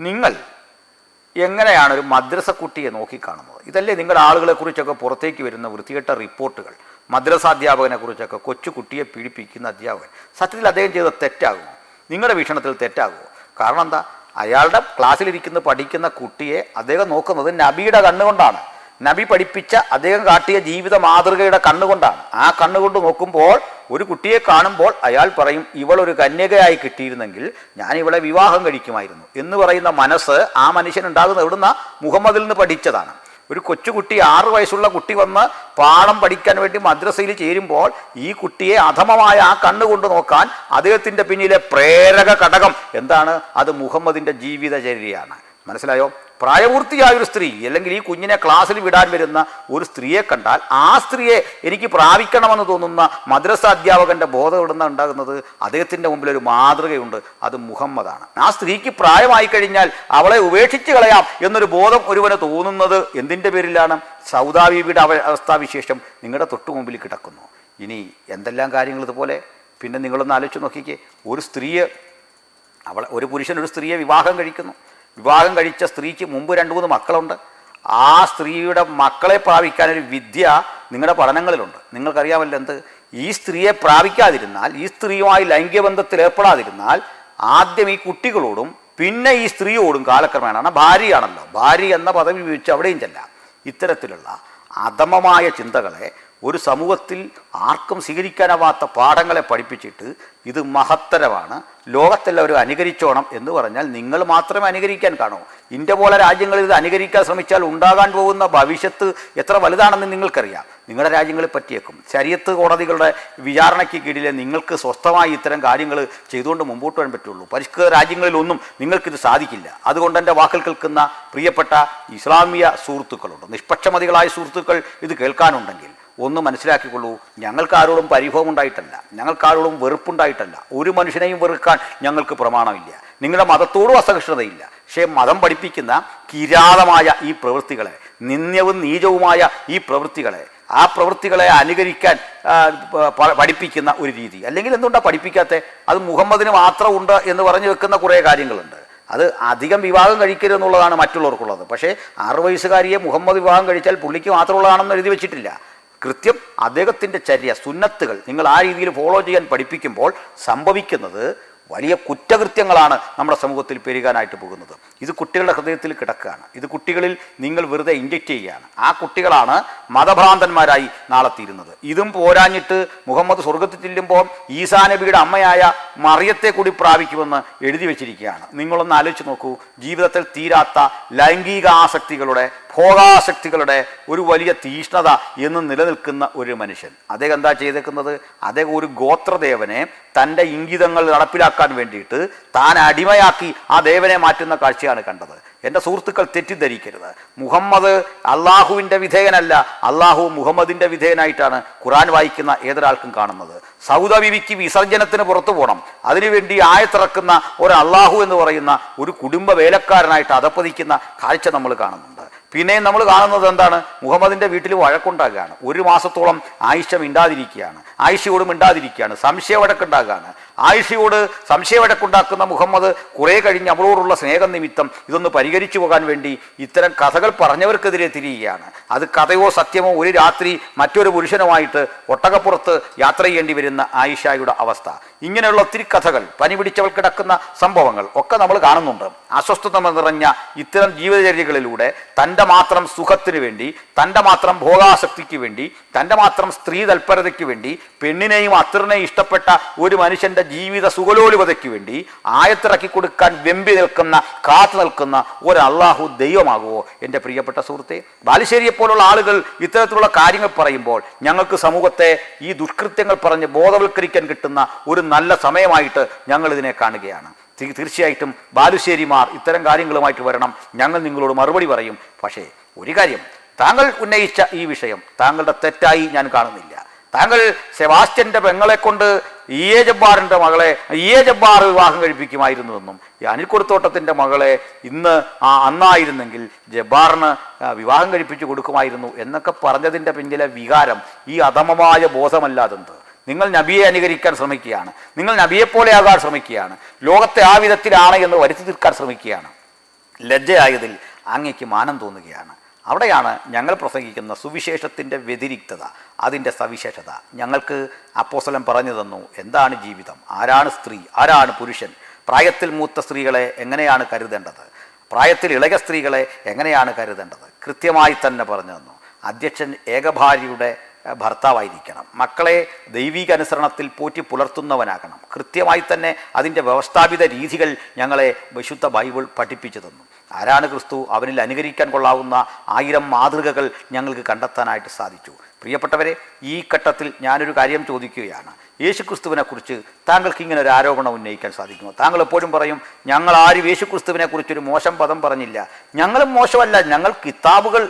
നിങ്ങൾ എങ്ങനെയാണ് ഒരു മദ്രസ കുട്ടിയെ നോക്കിക്കാണുന്നത്? ഇതല്ലേ നിങ്ങളുടെ ആളുകളെക്കുറിച്ചൊക്കെ പുറത്തേക്ക് വരുന്ന വൃത്തികെട്ട റിപ്പോർട്ടുകൾ? മദ്രസാധ്യാപകനെ കുറിച്ചൊക്കെ കൊച്ചു കുട്ടിയെ പീഡിപ്പിക്കുന്ന അധ്യാപകൻ, സത്യത്തിൽ അദ്ദേഹം ചെയ്ത തെറ്റാകുമോ? നിങ്ങളുടെ വീക്ഷണത്തിൽ തെറ്റാകുമോ? കാരണം എന്താ? അയാളുടെ ക്ലാസ്സിലിരിക്കുന്ന പഠിക്കുന്ന കുട്ടിയെ അദ്ദേഹം നോക്കുന്നത് നബിയുടെ കണ്ണുകൊണ്ടാണ്. നബി പഠിപ്പിച്ച, അദ്ദേഹം കാട്ടിയ ജീവിത മാതൃകയുടെ കണ്ണുകൊണ്ടാണ്. ആ കണ്ണുകൊണ്ട് നോക്കുമ്പോൾ ഒരു കുട്ടിയെ കാണുമ്പോൾ അയാൾ പറയും, ഇവളൊരു കന്യകയായി കിട്ടിയിരുന്നെങ്കിൽ ഞാൻ ഇവളെ വിവാഹം കഴിക്കുമായിരുന്നു എന്ന് പറയുന്ന മനസ്സ് ആ മനുഷ്യനുണ്ടാകുന്നത് എവിടുന്ന? മുഹമ്മദിൽ നിന്ന് പഠിച്ചതാണ്. ഒരു കൊച്ചുകുട്ടി, 6 വയസ്സുള്ള കുട്ടി വന്ന് പാഠം പഠിക്കാൻ വേണ്ടി മദ്രസയിൽ ചേരുമ്പോൾ ഈ കുട്ടിയെ അധമമായ ആ കണ്ണുകൊണ്ട് നോക്കാൻ അദ്ദേഹത്തിൻ്റെ പിന്നിലെ പ്രേരക ഘടകം എന്താണ്? അത് മുഹമ്മദിൻ്റെ ജീവിതചര്യയാണ്. മനസ്സിലായോ? പ്രായപൂർത്തിയായൊരു സ്ത്രീ, അല്ലെങ്കിൽ ഈ കുഞ്ഞിനെ ക്ലാസ്സിൽ വിടാൻ വരുന്ന ഒരു സ്ത്രീയെ കണ്ടാൽ ആ സ്ത്രീയെ എനിക്ക് പ്രാപിക്കണമെന്ന് തോന്നുന്ന മദ്രസ അധ്യാപകൻ്റെ ബോധം എവിടുന്ന ഉണ്ടാകുന്നത്? അദ്ദേഹത്തിൻ്റെ മുമ്പിൽ ഒരു മാതൃകയുണ്ട്, അത് മുഹമ്മദാണ്. ആ സ്ത്രീക്ക് പ്രായമായി കഴിഞ്ഞാൽ അവളെ ഉപേക്ഷിച്ച് കളയാം എന്നൊരു ബോധം ഒരുവന് തോന്നുന്നത് എന്തിൻ്റെ പേരിലാണ്? സൗദാ ബീവിയുടെ അവസ്ഥാവിശേഷം നിങ്ങളുടെ തൊട്ടു മുമ്പിൽ കിടക്കുന്നു. ഇനി എന്തെല്ലാം കാര്യങ്ങൾ ഇതുപോലെ. പിന്നെ നിങ്ങളൊന്ന് ആലോചിച്ച് നോക്കിക്കേ, ഒരു പുരുഷൻ ഒരു സ്ത്രീയെ വിവാഹം കഴിക്കുന്നു. വിവാഹം കഴിച്ച സ്ത്രീക്ക് മുമ്പ് 2-3 മക്കളുണ്ട്. ആ സ്ത്രീയുടെ മക്കളെ പ്രാപിക്കാനൊരു വിദ്യ നിങ്ങളുടെ പഠനങ്ങളിലുണ്ട്. നിങ്ങൾക്കറിയാമല്ലോ എന്ത്? ഈ സ്ത്രീയെ പ്രാപിക്കാതിരുന്നാൽ, ഈ സ്ത്രീയുമായി ലൈംഗിക ബന്ധത്തിൽ ഏർപ്പെടാതിരുന്നാൽ ആദ്യം ഈ കുട്ടികളോടും പിന്നെ ഈ സ്ത്രീയോടും കാലക്രമേണ ഭാര്യയാണല്ലോ, ഭാര്യ എന്ന പദവി ഉപയോഗിച്ച് അവിടെയും ചെല്ലാം. ഇത്തരത്തിലുള്ള അധമമായ ചിന്തകളെ ഒരു സമൂഹത്തിൽ ആർക്കും സ്വീകരിക്കാനാവാത്ത പാഠങ്ങളെ പഠിപ്പിച്ചിട്ട് ഇത് മഹത്തരമാണ്, ലോകത്തെല്ലാവരും അനുകരിച്ചോണം എന്ന് പറഞ്ഞാൽ നിങ്ങൾ മാത്രമേ അനുകരിക്കാൻ കാണൂ. ഇന്ത്യ പോലെ രാജ്യങ്ങളിൽ ഇത് അനുകരിക്കാൻ ശ്രമിച്ചാൽ ഉണ്ടാകാൻ പോകുന്ന ഭവിഷ്യത്ത് എത്ര വലുതാണെന്ന് നിങ്ങൾക്കറിയാം. നിങ്ങളുടെ രാജ്യങ്ങളിൽ പറ്റിയേക്കും. ശരീഅത്ത് കോടതികളുടെ വിചാരണയ്ക്ക് കീഴിലെ നിങ്ങൾക്ക് സ്വസ്ഥമായി ഇത്തരം കാര്യങ്ങൾ ചെയ്തുകൊണ്ട് മുമ്പോട്ട് വരാൻ പറ്റുള്ളൂ. പരിഷ്കൃത രാജ്യങ്ങളിലൊന്നും നിങ്ങൾക്കിത് സാധിക്കില്ല. അതുകൊണ്ട് എൻ്റെ വാക്കുകൾ കേൾക്കുന്ന പ്രിയപ്പെട്ട ഇസ്ലാമിയ സുഹൃത്തുക്കളുണ്ട്, നിഷ്പക്ഷമതികളായ സുഹൃത്തുക്കൾ ഇത് കേൾക്കാനുണ്ടെങ്കിൽ ഒന്ന് മനസ്സിലാക്കിക്കൊള്ളൂ. ഞങ്ങൾക്കാരോടും പരിഭവം ഉണ്ടായിട്ടല്ല, ഞങ്ങൾക്കാരോടും വെറുപ്പുണ്ടായിട്ടല്ല, ഒരു മനുഷ്യനെയും വെറുക്കാൻ ഞങ്ങൾക്ക് പ്രമാണമില്ല. നിങ്ങളുടെ മതത്തോടും അസഹിഷ്ണുതയില്ല. പക്ഷേ മതം പഠിപ്പിക്കുന്ന കിരാതമായ ഈ പ്രവൃത്തികളെ, നിന്ദ്യവും നീചവുമായ ഈ പ്രവൃത്തികളെ, ആ പ്രവൃത്തികളെ അനുകരിക്കാൻ പഠിപ്പിക്കുന്ന ഒരു രീതി, അല്ലെങ്കിൽ എന്തുകൊണ്ടാണ് പഠിപ്പിക്കാത്ത? അത് മുഹമ്മദിന് മാത്രം ഉണ്ട് എന്ന് പറഞ്ഞു വെക്കുന്ന കുറേ കാര്യങ്ങളുണ്ട്. അത് അധികം വിവാഹം കഴിക്കരുത് എന്നുള്ളതാണ് മറ്റുള്ളവർക്കുള്ളത്. പക്ഷേ 6 വയസ്സുകാരിയെ മുഹമ്മദ് വിവാഹം കഴിച്ചാൽ പുള്ളിക്ക് മാത്രമുള്ളതാണെന്ന് എഴുതി വെച്ചിട്ടില്ല. കൃത്യം അദ്ദേഹത്തിൻ്റെ ചര്യ, സുന്നത്തുകൾ നിങ്ങൾ ആ രീതിയിൽ ഫോളോ ചെയ്യാൻ പഠിപ്പിക്കുമ്പോൾ സംഭവിക്കുന്നത് വലിയ കുറ്റകൃത്യങ്ങളാണ് നമ്മുടെ സമൂഹത്തിൽ പെരുകാനായിട്ട് പോകുന്നത്. ഇത് കുട്ടികളുടെ ഹൃദയത്തിൽ കിടക്കുകയാണ്. ഇത് കുട്ടികളിൽ നിങ്ങൾ വെറുതെ ഇൻജക്റ്റ് ചെയ്യുകയാണ്. ആ കുട്ടികളാണ് മതഭ്രാന്തന്മാരായി നാളെ തീരുന്നത്. ഇതും പോരാഞ്ഞിട്ട് മുഹമ്മദ് സ്വർഗത്തിൽ ചെല്ലുമ്പോൾ ഈസാ നബിയുടെ അമ്മയായ മറിയത്തെ കൂടി പ്രാപിക്കുമെന്ന് എഴുതി വെച്ചിരിക്കുകയാണ്. നിങ്ങളൊന്ന് ആലോചിച്ച് നോക്കൂ. ജീവിതത്തിൽ തീരാത്ത ലൈംഗിക ആസക്തികളുടെ, ഭോഗാസക്തികളുടെ ഒരു വലിയ തീഷ്ണത എന്ന് നിലനിൽക്കുന്ന ഒരു മനുഷ്യൻ, അദ്ദേഹം എന്താ ചെയ്തേക്കുന്നത്? അദ്ദേഹം ഒരു ഗോത്രദേവനെ തൻ്റെ ഇംഗിതങ്ങൾ നടപ്പിലാക്കാൻ വേണ്ടിയിട്ട് താൻ അടിമയാക്കി ആ ദേവനെ മാറ്റുന്ന കാഴ്ചയാണ് കണ്ടത്. എൻ്റെ സുഹൃത്തുക്കൾ തെറ്റിദ്ധരിക്കരുത്. മുഹമ്മദ് അള്ളാഹുവിൻ്റെ വിധേയനല്ല, അള്ളാഹു മുഹമ്മദിൻ്റെ വിധേയനായിട്ടാണ് ഖുർആൻ വായിക്കുന്ന ഏതൊരാൾക്കും കാണുന്നത്. സൗദ ബിവിക്ക് വിസർജനത്തിന് പുറത്തു പോകണം, അതിനുവേണ്ടി ആയത്തിറക്കുന്ന ഒരു അള്ളാഹു എന്ന് പറയുന്ന ഒരു കുടുംബ വേലക്കാരനായിട്ട് അധപ്പതിക്കുന്ന കാഴ്ച നമ്മൾ കാണുന്നുണ്ട്. പിന്നെയും നമ്മൾ കാണുന്നത് എന്താണ്? മുഹമ്മദിൻ്റെ വീട്ടിൽ വഴക്കുണ്ടാകുകയാണ്. 1 മാസത്തോളം ആയിഷ മിണ്ടാതിരിക്കുകയാണ്, ആയിഷയോട് മിണ്ടാതിരിക്കുകയാണ്, സംശയവഴക്കുണ്ടാകുകയാണ്. ആയിഷയോട് സംശയവഴക്കുണ്ടാക്കുന്ന മുഹമ്മദ് കുറേ കഴിഞ്ഞ് അവളോടുള്ള സ്നേഹം നിമിത്തം ഇതൊന്ന് പരിഹരിച്ചു പോകാൻ വേണ്ടി ഇത്തരം കഥകൾ പറഞ്ഞവർക്കെതിരെ തിരിയുകയാണ്. അത് കഥയോ സത്യമോ, ഒരു രാത്രി മറ്റൊരു പുരുഷനുമായിട്ട് ഒട്ടകപ്പുറത്ത് യാത്ര ചെയ്യേണ്ടി വരുന്ന ആയിഷയുടെ അവസ്ഥ, ഇങ്ങനെയുള്ള ഒത്തിരി കഥകൾ, പനി പിടിച്ചവൾ കിടക്കുന്ന സംഭവങ്ങൾ ഒക്കെ നമ്മൾ കാണുന്നുണ്ട്. അസ്വസ്ഥത നിറഞ്ഞ ഇത്തരം ജീവിതചര്യകളിലൂടെ തൻ്റെ മാത്രം സുഖത്തിന് വേണ്ടി, തൻ്റെ മാത്രം ഭോഗാസക്തിക്ക് വേണ്ടി, തൻ്റെ മാത്രം സ്ത്രീ തൽപരതയ്ക്ക് വേണ്ടി, പെണ്ണിനെയും അത്തറിനെയും ഇഷ്ടപ്പെട്ട ഒരു മനുഷ്യൻ്റെ ജീവിത സുഖലോലുപതയ്ക്ക് വേണ്ടി ആയത്തിറക്കി കൊടുക്കാൻ വെമ്പി നിൽക്കുന്ന, കാത്തു നിൽക്കുന്ന ഒരു അള്ളാഹു ദൈവമാകുമോ? എൻ്റെ പ്രിയപ്പെട്ട സുഹൃത്തെ, ബാലുശ്ശേരിയെപ്പോലുള്ള ആളുകൾ ഇത്തരത്തിലുള്ള കാര്യങ്ങൾ പറയുമ്പോൾ ഞങ്ങൾക്ക് സമൂഹത്തെ ഈ ദുഷ്കൃത്യങ്ങൾ പറഞ്ഞ് ബോധവൽക്കരിക്കാൻ കിട്ടുന്ന ഒരു നല്ല സമയമായിട്ട് ഞങ്ങൾ ഇതിനെ കാണുകയാണ്. തീർച്ചയായിട്ടും ബാലുശ്ശേരിമാർ ഇത്തരം കാര്യങ്ങളുമായിട്ട് വരണം, ഞങ്ങൾ നിങ്ങളോട് മറുപടി പറയും. പക്ഷേ ഒരു കാര്യം, താങ്കൾ ഉന്നയിച്ച ഈ വിഷയം താങ്കളുടെ തെറ്റായി ഞാൻ കാണുന്നില്ല. താങ്കൾ സെബാസ്റ്റ്യൻ്റെ പെങ്ങളെ കൊണ്ട് EA ജബ്ബാറിൻ്റെ മകളെ EA ജബ്ബാർ വിവാഹം കഴിപ്പിക്കുമായിരുന്നുവെന്നും, ഈ അനിൽ കുറുത്തോട്ടത്തിൻ്റെ മകളെ അന്നായിരുന്നെങ്കിൽ ജബ്ബാറിന് വിവാഹം കഴിപ്പിച്ചു കൊടുക്കുമായിരുന്നു എന്നൊക്കെ പറഞ്ഞതിൻ്റെ പിന്നിലെ വികാരം ഈ അധമമായ ബോധമല്ലാതെന്ത്? നിങ്ങൾ നബിയെ അനുകരിക്കാൻ ശ്രമിക്കുകയാണ്, നിങ്ങൾ നബിയെപ്പോലെ ആകാൻ ശ്രമിക്കുകയാണ്, ലോകത്തെ ആ വിധത്തിലാണ് എന്ന് വരുത്തി തീർക്കാൻ ശ്രമിക്കുകയാണ്. ലജ്ജയായതിൽ അങ്ങേക്ക് മാനം തോന്നുകയാണ്. അവിടെയാണ് ഞങ്ങൾ പ്രസംഗിക്കുന്ന സുവിശേഷത്തിൻ്റെ വ്യതിരിക്തത, അതിൻ്റെ സവിശേഷത. ഞങ്ങൾക്ക് അപ്പോസ്തലൻ പറഞ്ഞു തന്നു എന്താണ് ജീവിതം, ആരാണ് സ്ത്രീ, ആരാണ് പുരുഷൻ, പ്രായത്തിൽ മൂത്ത സ്ത്രീകളെ എങ്ങനെയാണ് കരുതേണ്ടത്, പ്രായത്തിൽ ഇളയ സ്ത്രീകളെ എങ്ങനെയാണ് കരുതേണ്ടത്, കൃത്യമായി തന്നെ പറഞ്ഞു തന്നു. അധ്യക്ഷൻ ഏകഭാര്യയുടെ ഭർത്താവായിരിക്കണം, മക്കളെ ദൈവിക അനുസരണത്തിൽ പോറ്റി പുലർത്തുന്നവനാകണം. കൃത്യമായി തന്നെ അതിൻ്റെ വ്യവസ്ഥാപിത രീതികൾ ഞങ്ങളെ വിശുദ്ധ ബൈബിൾ പഠിപ്പിച്ചു തന്നു. ആരാണ് ക്രിസ്തു, അവനിൽ അനുകരിക്കാൻ കൊള്ളാവുന്ന 1000 മാതൃകകൾ ഞങ്ങൾക്ക് കണ്ടെത്താനായിട്ട് സാധിച്ചു. പ്രിയപ്പെട്ടവരെ, ഈ ഘട്ടത്തിൽ ഞാനൊരു കാര്യം ചോദിക്കുകയാണ്. യേശുക്രിസ്തുവിനെക്കുറിച്ച് താങ്കൾക്ക് ഇങ്ങനെ ഒരു ആരോപണം ഉന്നയിക്കാൻ സാധിക്കുമോ? താങ്കൾ എപ്പോഴും പറയും ഞങ്ങൾ ആരും യേശുക്രിസ്തുവിനെക്കുറിച്ചൊരു മോശം പദം പറഞ്ഞില്ല. ഞങ്ങളും മോശമല്ല, ഞങ്ങൾ കിതാബുകൾ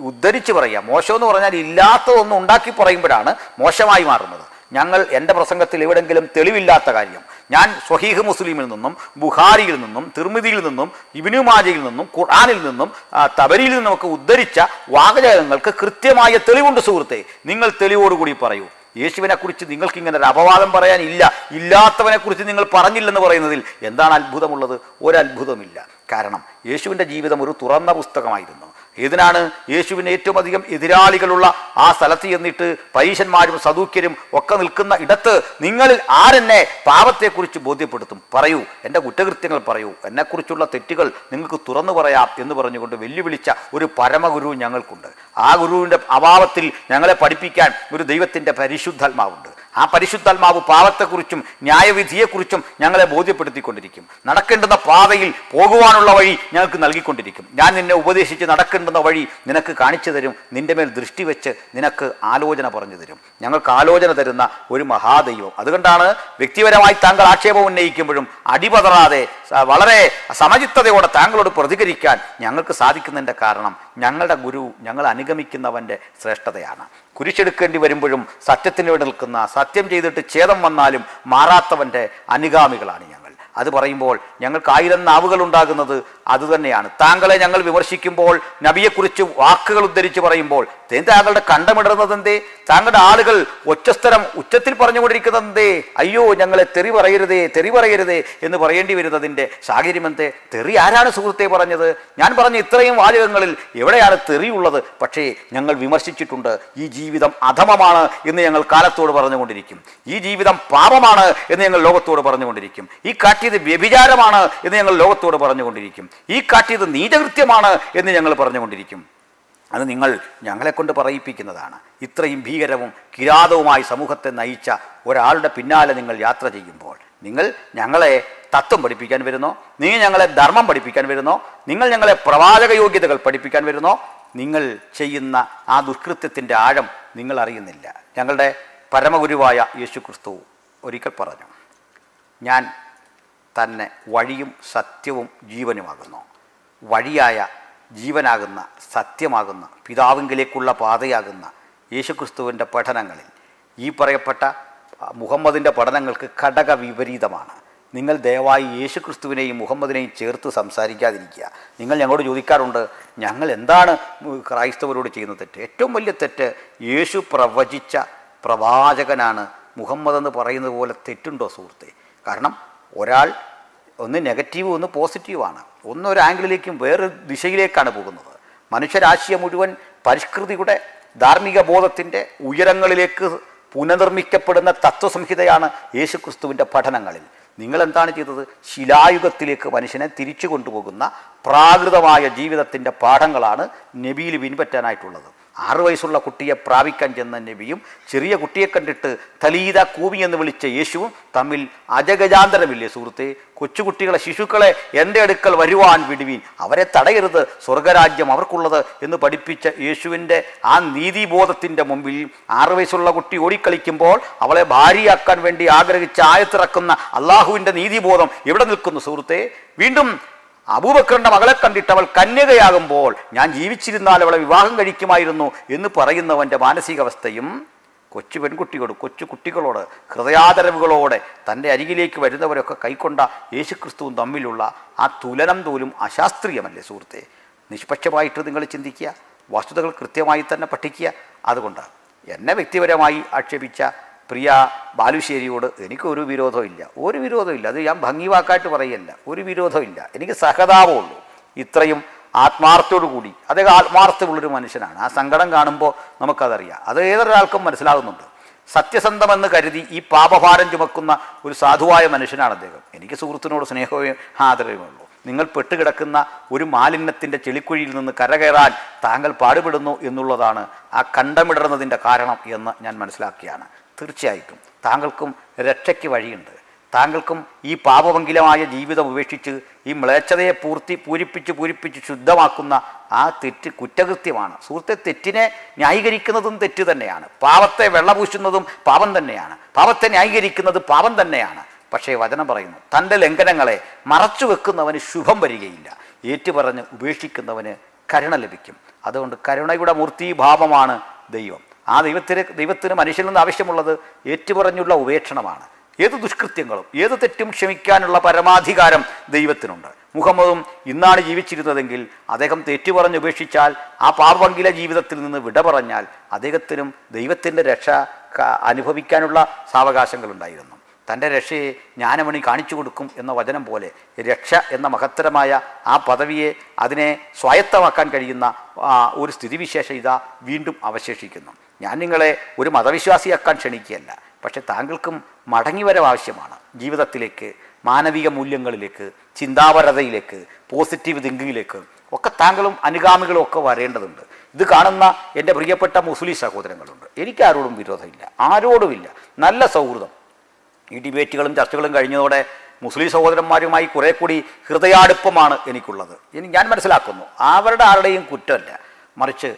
ഉദ്ധരിച്ച് പറയാം. മോശം എന്ന് പറഞ്ഞാൽ ഇല്ലാത്തതൊന്നും ഉണ്ടാക്കി പറയുമ്പോഴാണ് മോശമായി മാറുന്നത്. ഞങ്ങൾ എൻ്റെ പ്രസംഗത്തിൽ എവിടെങ്കിലും തെളിവില്ലാത്ത കാര്യം ഞാൻ സ്വഹീഹ് മുസ്ലിമിൽ നിന്നും, ബുഖാരിയിൽ നിന്നും, തിർമിദിയിൽ നിന്നും, ഇബ്നു മാജയിൽ നിന്നും, ഖുർആനിൽ നിന്നും, തബരിയിൽ നിന്നുമൊക്കെ ഉദ്ധരിച്ച വാചകങ്ങൾക്ക് കൃത്യമായ തെളിവുണ്ട്. സുഹൃത്തെ, നിങ്ങൾ തെളിവോടുകൂടി പറയൂ. യേശുവിനെക്കുറിച്ച് നിങ്ങൾക്കിങ്ങനെ ഒരു അപവാദം പറയാനില്ല. ഇല്ലാത്തവനെക്കുറിച്ച് നിങ്ങൾ പറഞ്ഞില്ലെന്ന് പറയുന്നതിൽ എന്താണ് അത്ഭുതമുള്ളത്? ഒരത്ഭുതമില്ല. കാരണം യേശുവിൻ്റെ ജീവിതം ഒരു തുറന്ന പുസ്തകമായിരുന്നു. ഇതിനാണ് യേശുവിന് ഏറ്റവും അധികം എതിരാളികളുള്ള ആ സ്ഥലത്ത് ചെന്നിട്ട് പരീശന്മാരും സദൂക്യരും ഒക്കെ നിൽക്കുന്ന ഇടത്ത് നിങ്ങളിൽ ആരെന്നെ പാപത്തെക്കുറിച്ച് ബോധ്യപ്പെടുത്തും? പറയൂ, എൻ്റെ കുറ്റകൃത്യങ്ങൾ പറയൂ, എന്നെക്കുറിച്ചുള്ള തെറ്റുകൾ നിങ്ങൾക്ക് തുറന്നു പറയാം എന്ന് പറഞ്ഞുകൊണ്ട് വെല്ലുവിളിച്ച ഒരു പരമഗുരു ഞങ്ങൾക്കുണ്ട്. ആ ഗുരുവിൻ്റെ അഭാവത്തിൽ ഞങ്ങളെ പഠിപ്പിക്കാൻ ഒരു ദൈവത്തിൻ്റെ പരിശുദ്ധാത്മാവുണ്ട്. ആ പരിശുദ്ധാത്മാവ് പാപത്തെക്കുറിച്ചും ന്യായവിധിയെക്കുറിച്ചും ഞങ്ങളെ ബോധ്യപ്പെടുത്തിക്കൊണ്ടിരിക്കും. നടക്കേണ്ടുന്ന പാതയിൽ പോകുവാനുള്ള വഴി ഞങ്ങൾക്ക് നൽകിക്കൊണ്ടിരിക്കും. ഞാൻ നിന്നെ ഉപദേശിച്ച് നടക്കേണ്ടുന്ന വഴി നിനക്ക് കാണിച്ചു തരും. നിന്റെ മേൽ ദൃഷ്ടി വെച്ച് നിനക്ക് ആലോചന പറഞ്ഞു തരും. ഞങ്ങൾക്ക് ആലോചന തരുന്ന ഒരു മഹാദൈവം. അതുകൊണ്ടാണ് വ്യക്തിപരമായി താങ്കൾ ആക്ഷേപം ഉന്നയിക്കുമ്പോഴും അടിപതറാതെ വളരെ സമചിത്തതയോടെ താങ്കളോട് പ്രതികരിക്കാൻ ഞങ്ങൾക്ക് സാധിക്കുന്നതിൻ്റെ കാരണം ഞങ്ങളുടെ ഗുരു ഞങ്ങൾ അനുഗമിക്കുന്നവൻ്റെ ശ്രേഷ്ഠതയാണ്. കുരിശെടുക്കേണ്ടി വരുമ്പോഴും സത്യത്തിന് വേണ്ടി നിൽക്കുന്ന, സത്യം ചെയ്തിട്ട് ഛേദം വന്നാലും മാറാത്തവൻ്റെ അനുഗാമികളാണ് ഞങ്ങൾ. അത് പറയുമ്പോൾ ഞങ്ങൾക്ക് 1000 നാവുകൾ ഉണ്ടാകുന്നത് അതുതന്നെയാണ്. താങ്കളെ ഞങ്ങൾ വിമർശിക്കുമ്പോൾ, നബിയെക്കുറിച്ച് വാക്കുകൾ ഉദ്ധരിച്ച് പറയുമ്പോൾ താങ്കളുടെ കണ്ടമിടുന്നത് എന്തേ? താങ്കളുടെ ആളുകൾ ഉച്ചത്തിൽ പറഞ്ഞുകൊണ്ടിരിക്കുന്നത് എന്തേ? അയ്യോ, ഞങ്ങളെ തെറി പറയരുതേ എന്ന് പറയേണ്ടി വരുന്നതിൻ്റെ സാഹചര്യം എന്തേ? തെറി ആരാണ് സുഹൃത്തെ പറഞ്ഞത്? ഞാൻ പറഞ്ഞ ഇത്രയും വാചകങ്ങളിൽ എവിടെയാണ് തെറിയുള്ളത്? പക്ഷേ ഞങ്ങൾ വിമർശിച്ചിട്ടുണ്ട്. ഈ ജീവിതം അധമമാണ് എന്ന് ഞങ്ങൾ കാലത്തോട് പറഞ്ഞുകൊണ്ടിരിക്കും. ഈ ജീവിതം പാപമാണ് എന്ന് ഞങ്ങൾ ലോകത്തോട് പറഞ്ഞുകൊണ്ടിരിക്കും. ഈ കാട്ടിയത് വ്യഭിചാരമാണ് എന്ന് ഞങ്ങൾ ലോകത്തോട് പറഞ്ഞുകൊണ്ടിരിക്കും. ഈ കാട്ടിയത് നീചകൃത്യമാണ് എന്ന് ഞങ്ങൾ പറഞ്ഞുകൊണ്ടിരിക്കും. അത് നിങ്ങൾ ഞങ്ങളെക്കൊണ്ട് പറയിപ്പിക്കുന്നതാണ്. ഇത്രയും ഭീകരവും കിരാതവുമായി സമൂഹത്തെ നയിച്ച ഒരാളുടെ പിന്നാലെ നിങ്ങൾ യാത്ര ചെയ്യുമ്പോൾ നിങ്ങൾ ഞങ്ങളെ തത്വം പഠിപ്പിക്കാൻ വരുന്നോ? നിങ്ങൾ ഞങ്ങളെ ധർമ്മം പഠിപ്പിക്കാൻ വരുന്നോ? നിങ്ങൾ ഞങ്ങളെ പ്രവാചക യോഗ്യതകൾ പഠിപ്പിക്കാൻ വരുന്നോ? നിങ്ങൾ ചെയ്യുന്ന ആ ദുഷ്കൃത്യത്തിൻ്റെ ആഴം നിങ്ങൾ അറിയുന്നില്ല. ഞങ്ങളുടെ പരമഗുരുവായ യേശു ക്രിസ്തു ഒരിക്കൽ പറഞ്ഞു, ഞാൻ തന്നെ വഴിയും സത്യവും ജീവനുമാകുന്നു. വഴിയായ, ജീവനാകുന്ന, സത്യമാകുന്ന, പിതാവിങ്കിലേക്കുള്ള പാതയാകുന്ന യേശുക്രിസ്തുവിൻ്റെ പഠനങ്ങളിൽ ഈ പറയപ്പെട്ട മുഹമ്മദിൻ്റെ പഠനങ്ങൾക്ക് ഘടക വിപരീതമാണ്. നിങ്ങൾ ദയവായി യേശുക്രിസ്തുവിനെയും മുഹമ്മദിനെയും ചേർത്ത് സംസാരിക്കാതിരിക്കുക. നിങ്ങൾ ഞങ്ങളോട് ചോദിക്കാറുണ്ട്, ഞങ്ങൾ എന്താണ് ക്രൈസ്തവരോട് ചെയ്യുന്ന തെറ്റ്? ഏറ്റവും വലിയ തെറ്റ്, യേശു പ്രവചിച്ച പ്രവാചകനാണ് മുഹമ്മദ് എന്ന് പറയുന്നത് പോലെ തെറ്റുണ്ടോ സുഹൃത്തെ? കാരണം ഒരാൾ ഒന്ന് നെഗറ്റീവ്, ഒന്ന് പോസിറ്റീവാണ്. ഒന്നൊരു ആംഗിളിലേക്കും വേറൊരു ദിശയിലേക്കാണ് പോകുന്നത്. മനുഷ്യരാശിയെ മുഴുവൻ പരിഷ്കൃതിയുടെ ധാർമ്മിക ബോധത്തിൻ്റെ ഉയരങ്ങളിലേക്ക് പുനർനിർമ്മിക്കപ്പെടുന്ന തത്വസംഹിതയാണ് യേശുക്രിസ്തുവിൻ്റെ പഠനങ്ങളിൽ. നിങ്ങളെന്താണ് ചെയ്തത്? ശിലായുഗത്തിലേക്ക് മനുഷ്യനെ തിരിച്ചു കൊണ്ടുപോകുന്ന പ്രാകൃതമായ ജീവിതത്തിൻ്റെ പാഠങ്ങളാണ് നബിയിൽ പിൻപറ്റാനായിട്ടുള്ളത്. 6 വയസ്സുള്ള കുട്ടിയെ പ്രാപിക്കാൻ ചെന്ന നബിയും ചെറിയ കുട്ടിയെ കണ്ടിട്ട് തലീത കൂവി എന്ന് വിളിച്ച യേശുവും തമ്മിൽ അജഗജാന്തരമില്ലേ സുഹൃത്തെ? കൊച്ചുകുട്ടികളെ, ശിശുക്കളെ എൻ്റെ അടുക്കൽ വരുവാൻ വിടുവീൻ, അവരെ തടയരുത്, സ്വർഗരാജ്യം അവർക്കുള്ളത് എന്ന് പഠിപ്പിച്ച യേശുവിൻ്റെ ആ നീതിബോധത്തിൻ്റെ മുമ്പിൽ 6 വയസ്സുള്ള കുട്ടി ഓടിക്കളിക്കുമ്പോൾ അവളെ ഭാര്യയാക്കാൻ വേണ്ടി ആഗ്രഹിച്ച് ആയത്തിറക്കുന്ന അള്ളാഹുവിൻ്റെ നീതിബോധം എവിടെ നിൽക്കുന്നു സുഹൃത്തെ? വീണ്ടും അബൂബക്കറിൻ്റെ മകളെ കണ്ടിട്ട് അവൾ കന്യകയാകുമ്പോൾ ഞാൻ ജീവിച്ചിരുന്നാൽ അവളെ വിവാഹം കഴിക്കുമായിരുന്നു എന്ന് പറയുന്നവൻ്റെ മാനസികാവസ്ഥയും കൊച്ചു പെൺകുട്ടിയോട്, കൊച്ചു കുട്ടികളോട്, ഹൃദയാദരവുകളോടെ തൻ്റെ അരികിലേക്ക് വരുന്നവരൊക്കെ കൈക്കൊണ്ട യേശുക്രിസ്തുവും തമ്മിലുള്ള ആ തുലനം പോലും അശാസ്ത്രീയമല്ലേ സുഹൃത്തെ? നിഷ്പക്ഷമായിട്ട് നിങ്ങൾ ചിന്തിക്കുക, വസ്തുതകൾ കൃത്യമായി തന്നെ പഠിക്കുക. അതുകൊണ്ട് എന്നെ വ്യക്തിപരമായി ആക്ഷേപിച്ച പ്രിയ ബാലുശ്ശേരിയോട് എനിക്കൊരു വിരോധമില്ല. അത് ഞാൻ ഭംഗിവാക്കായിട്ട് പറയല്ല, ഒരു വിരോധമില്ല. എനിക്ക് സഹതാപമുള്ളൂ. ഇത്രയും ആത്മാർത്ഥത്തോടു കൂടി, അദ്ദേഹം ആത്മാർത്ഥമുള്ളൊരു മനുഷ്യനാണ്. ആ സങ്കടം കാണുമ്പോൾ നമുക്കതറിയാം. അത് ഏതൊരാൾക്കും മനസ്സിലാകുന്നുണ്ട്. സത്യസന്ധമെന്ന് കരുതി ഈ പാപഭാരം ചുമക്കുന്ന ഒരു സാധുവായ മനുഷ്യനാണ് അദ്ദേഹം. എനിക്ക് സുഹൃത്തിനോട് സ്നേഹവും ആദരവുമുള്ളൂ. നിങ്ങൾ പെട്ടുകിടക്കുന്ന ഒരു മാലിന്യത്തിൻ്റെ ചെളിക്കുഴിയിൽ നിന്ന് കരകയറാൻ താങ്കൾ പാടുപെടുന്നു എന്നുള്ളതാണ് ആ കണ്ടമിടുന്നതിൻ്റെ കാരണം എന്ന് ഞാൻ മനസ്സിലാക്കിയാണ്. തീർച്ചയായിട്ടും താങ്കൾക്കും രക്ഷയ്ക്ക് വഴിയുണ്ട്. താങ്കൾക്കും ഈ പാപഭംഗിലമായ ജീവിതം ഉപേക്ഷിച്ച് ഈ മ്ലേച്ഛതയെ പൂരിപ്പിച്ച് ശുദ്ധമാക്കുന്ന ആ തെറ്റ് കുറ്റകൃത്യമാണ് സുഹൃത്തെ. തെറ്റിനെ ന്യായീകരിക്കുന്നതും തെറ്റ് തന്നെയാണ്. പാപത്തെ വെള്ളപൂശുന്നതും പാപം തന്നെയാണ്. പാപത്തെ ന്യായീകരിക്കുന്നത് പാപം തന്നെയാണ്. പക്ഷേ വചനം പറയുന്നു, തൻ്റെ ലംഘനങ്ങളെ മറച്ചു വെക്കുന്നവന് ശുഭം വരികയില്ല, ഏറ്റുപറഞ്ഞ് ഉപേക്ഷിക്കുന്നവന് കരുണ ലഭിക്കും. അതുകൊണ്ട് കരുണയുടെ മൂർത്തീഭാവമാണ് ദൈവം. ആ ദൈവത്തിന് മനുഷ്യനിൽ നിന്ന് ആവശ്യമുള്ളത് ഏറ്റുപറഞ്ഞുള്ള ഉപേക്ഷണമാണ്. ഏത് ദുഷ്കൃത്യങ്ങളും ഏത് തെറ്റും ക്ഷമിക്കാനുള്ള പരമാധികാരം ദൈവത്തിനുണ്ട്. മുഹമ്മദും ഇന്നാണ് ജീവിച്ചിരുന്നതെങ്കിൽ അദ്ദേഹം തെറ്റുപറഞ്ഞ് ഉപേക്ഷിച്ചാൽ, ആ പാപഭംഗില ജീവിതത്തിൽ നിന്ന് വിട പറഞ്ഞാൽ അദ്ദേഹത്തിനും ദൈവത്തിൻ്റെ രക്ഷ അനുഭവിക്കാനുള്ള സാവകാശങ്ങളുണ്ടായിരുന്നു. തൻ്റെ രക്ഷയെ ജ്ഞാനമണി കാണിച്ചു കൊടുക്കും എന്ന വചനം പോലെ രക്ഷ എന്ന മഹത്തരമായ ആ പദവിയെ അതിനെ സ്വായത്തമാക്കാൻ കഴിയുന്ന ഒരു സ്ഥിതിവിശേഷം ഇതാ വീണ്ടും അവശേഷിക്കുന്നു. ഞാൻ നിങ്ങളെ ഒരു മതവിശ്വാസിയാക്കാൻ ക്ഷണിക്കുകയല്ല, പക്ഷെ താങ്കൾക്കും മടങ്ങിവരവ് ആവശ്യമാണ്. ജീവിതത്തിലേക്ക്, മാനവിക മൂല്യങ്ങളിലേക്ക്, ചിന്താപരതയിലേക്ക്, പോസിറ്റീവ് തിങ്കിങ്ങിലേക്ക് ഒക്കെ താങ്കളും അനുഗാമികളും ഒക്കെ വരേണ്ടതുണ്ട്. ഇത് കാണുന്ന എൻ്റെ പ്രിയപ്പെട്ട മുസ്ലിം സഹോദരങ്ങളുണ്ട്. എനിക്ക് ആരോടും വിരോധമില്ല, ആരോടുമില്ല, നല്ല സൗഹൃദം. ഈ ഡിബേറ്റുകളും ചർച്ചകളും കഴിഞ്ഞതോടെ മുസ്ലിം സഹോദരന്മാരുമായി കുറേ കൂടി ഹൃദയാടുപ്പമാണ് എനിക്കുള്ളത്. ഞാൻ മനസ്സിലാക്കുന്നു അവരുടെ ആരുടെയും കുറ്റമല്ല, മറിച്ച്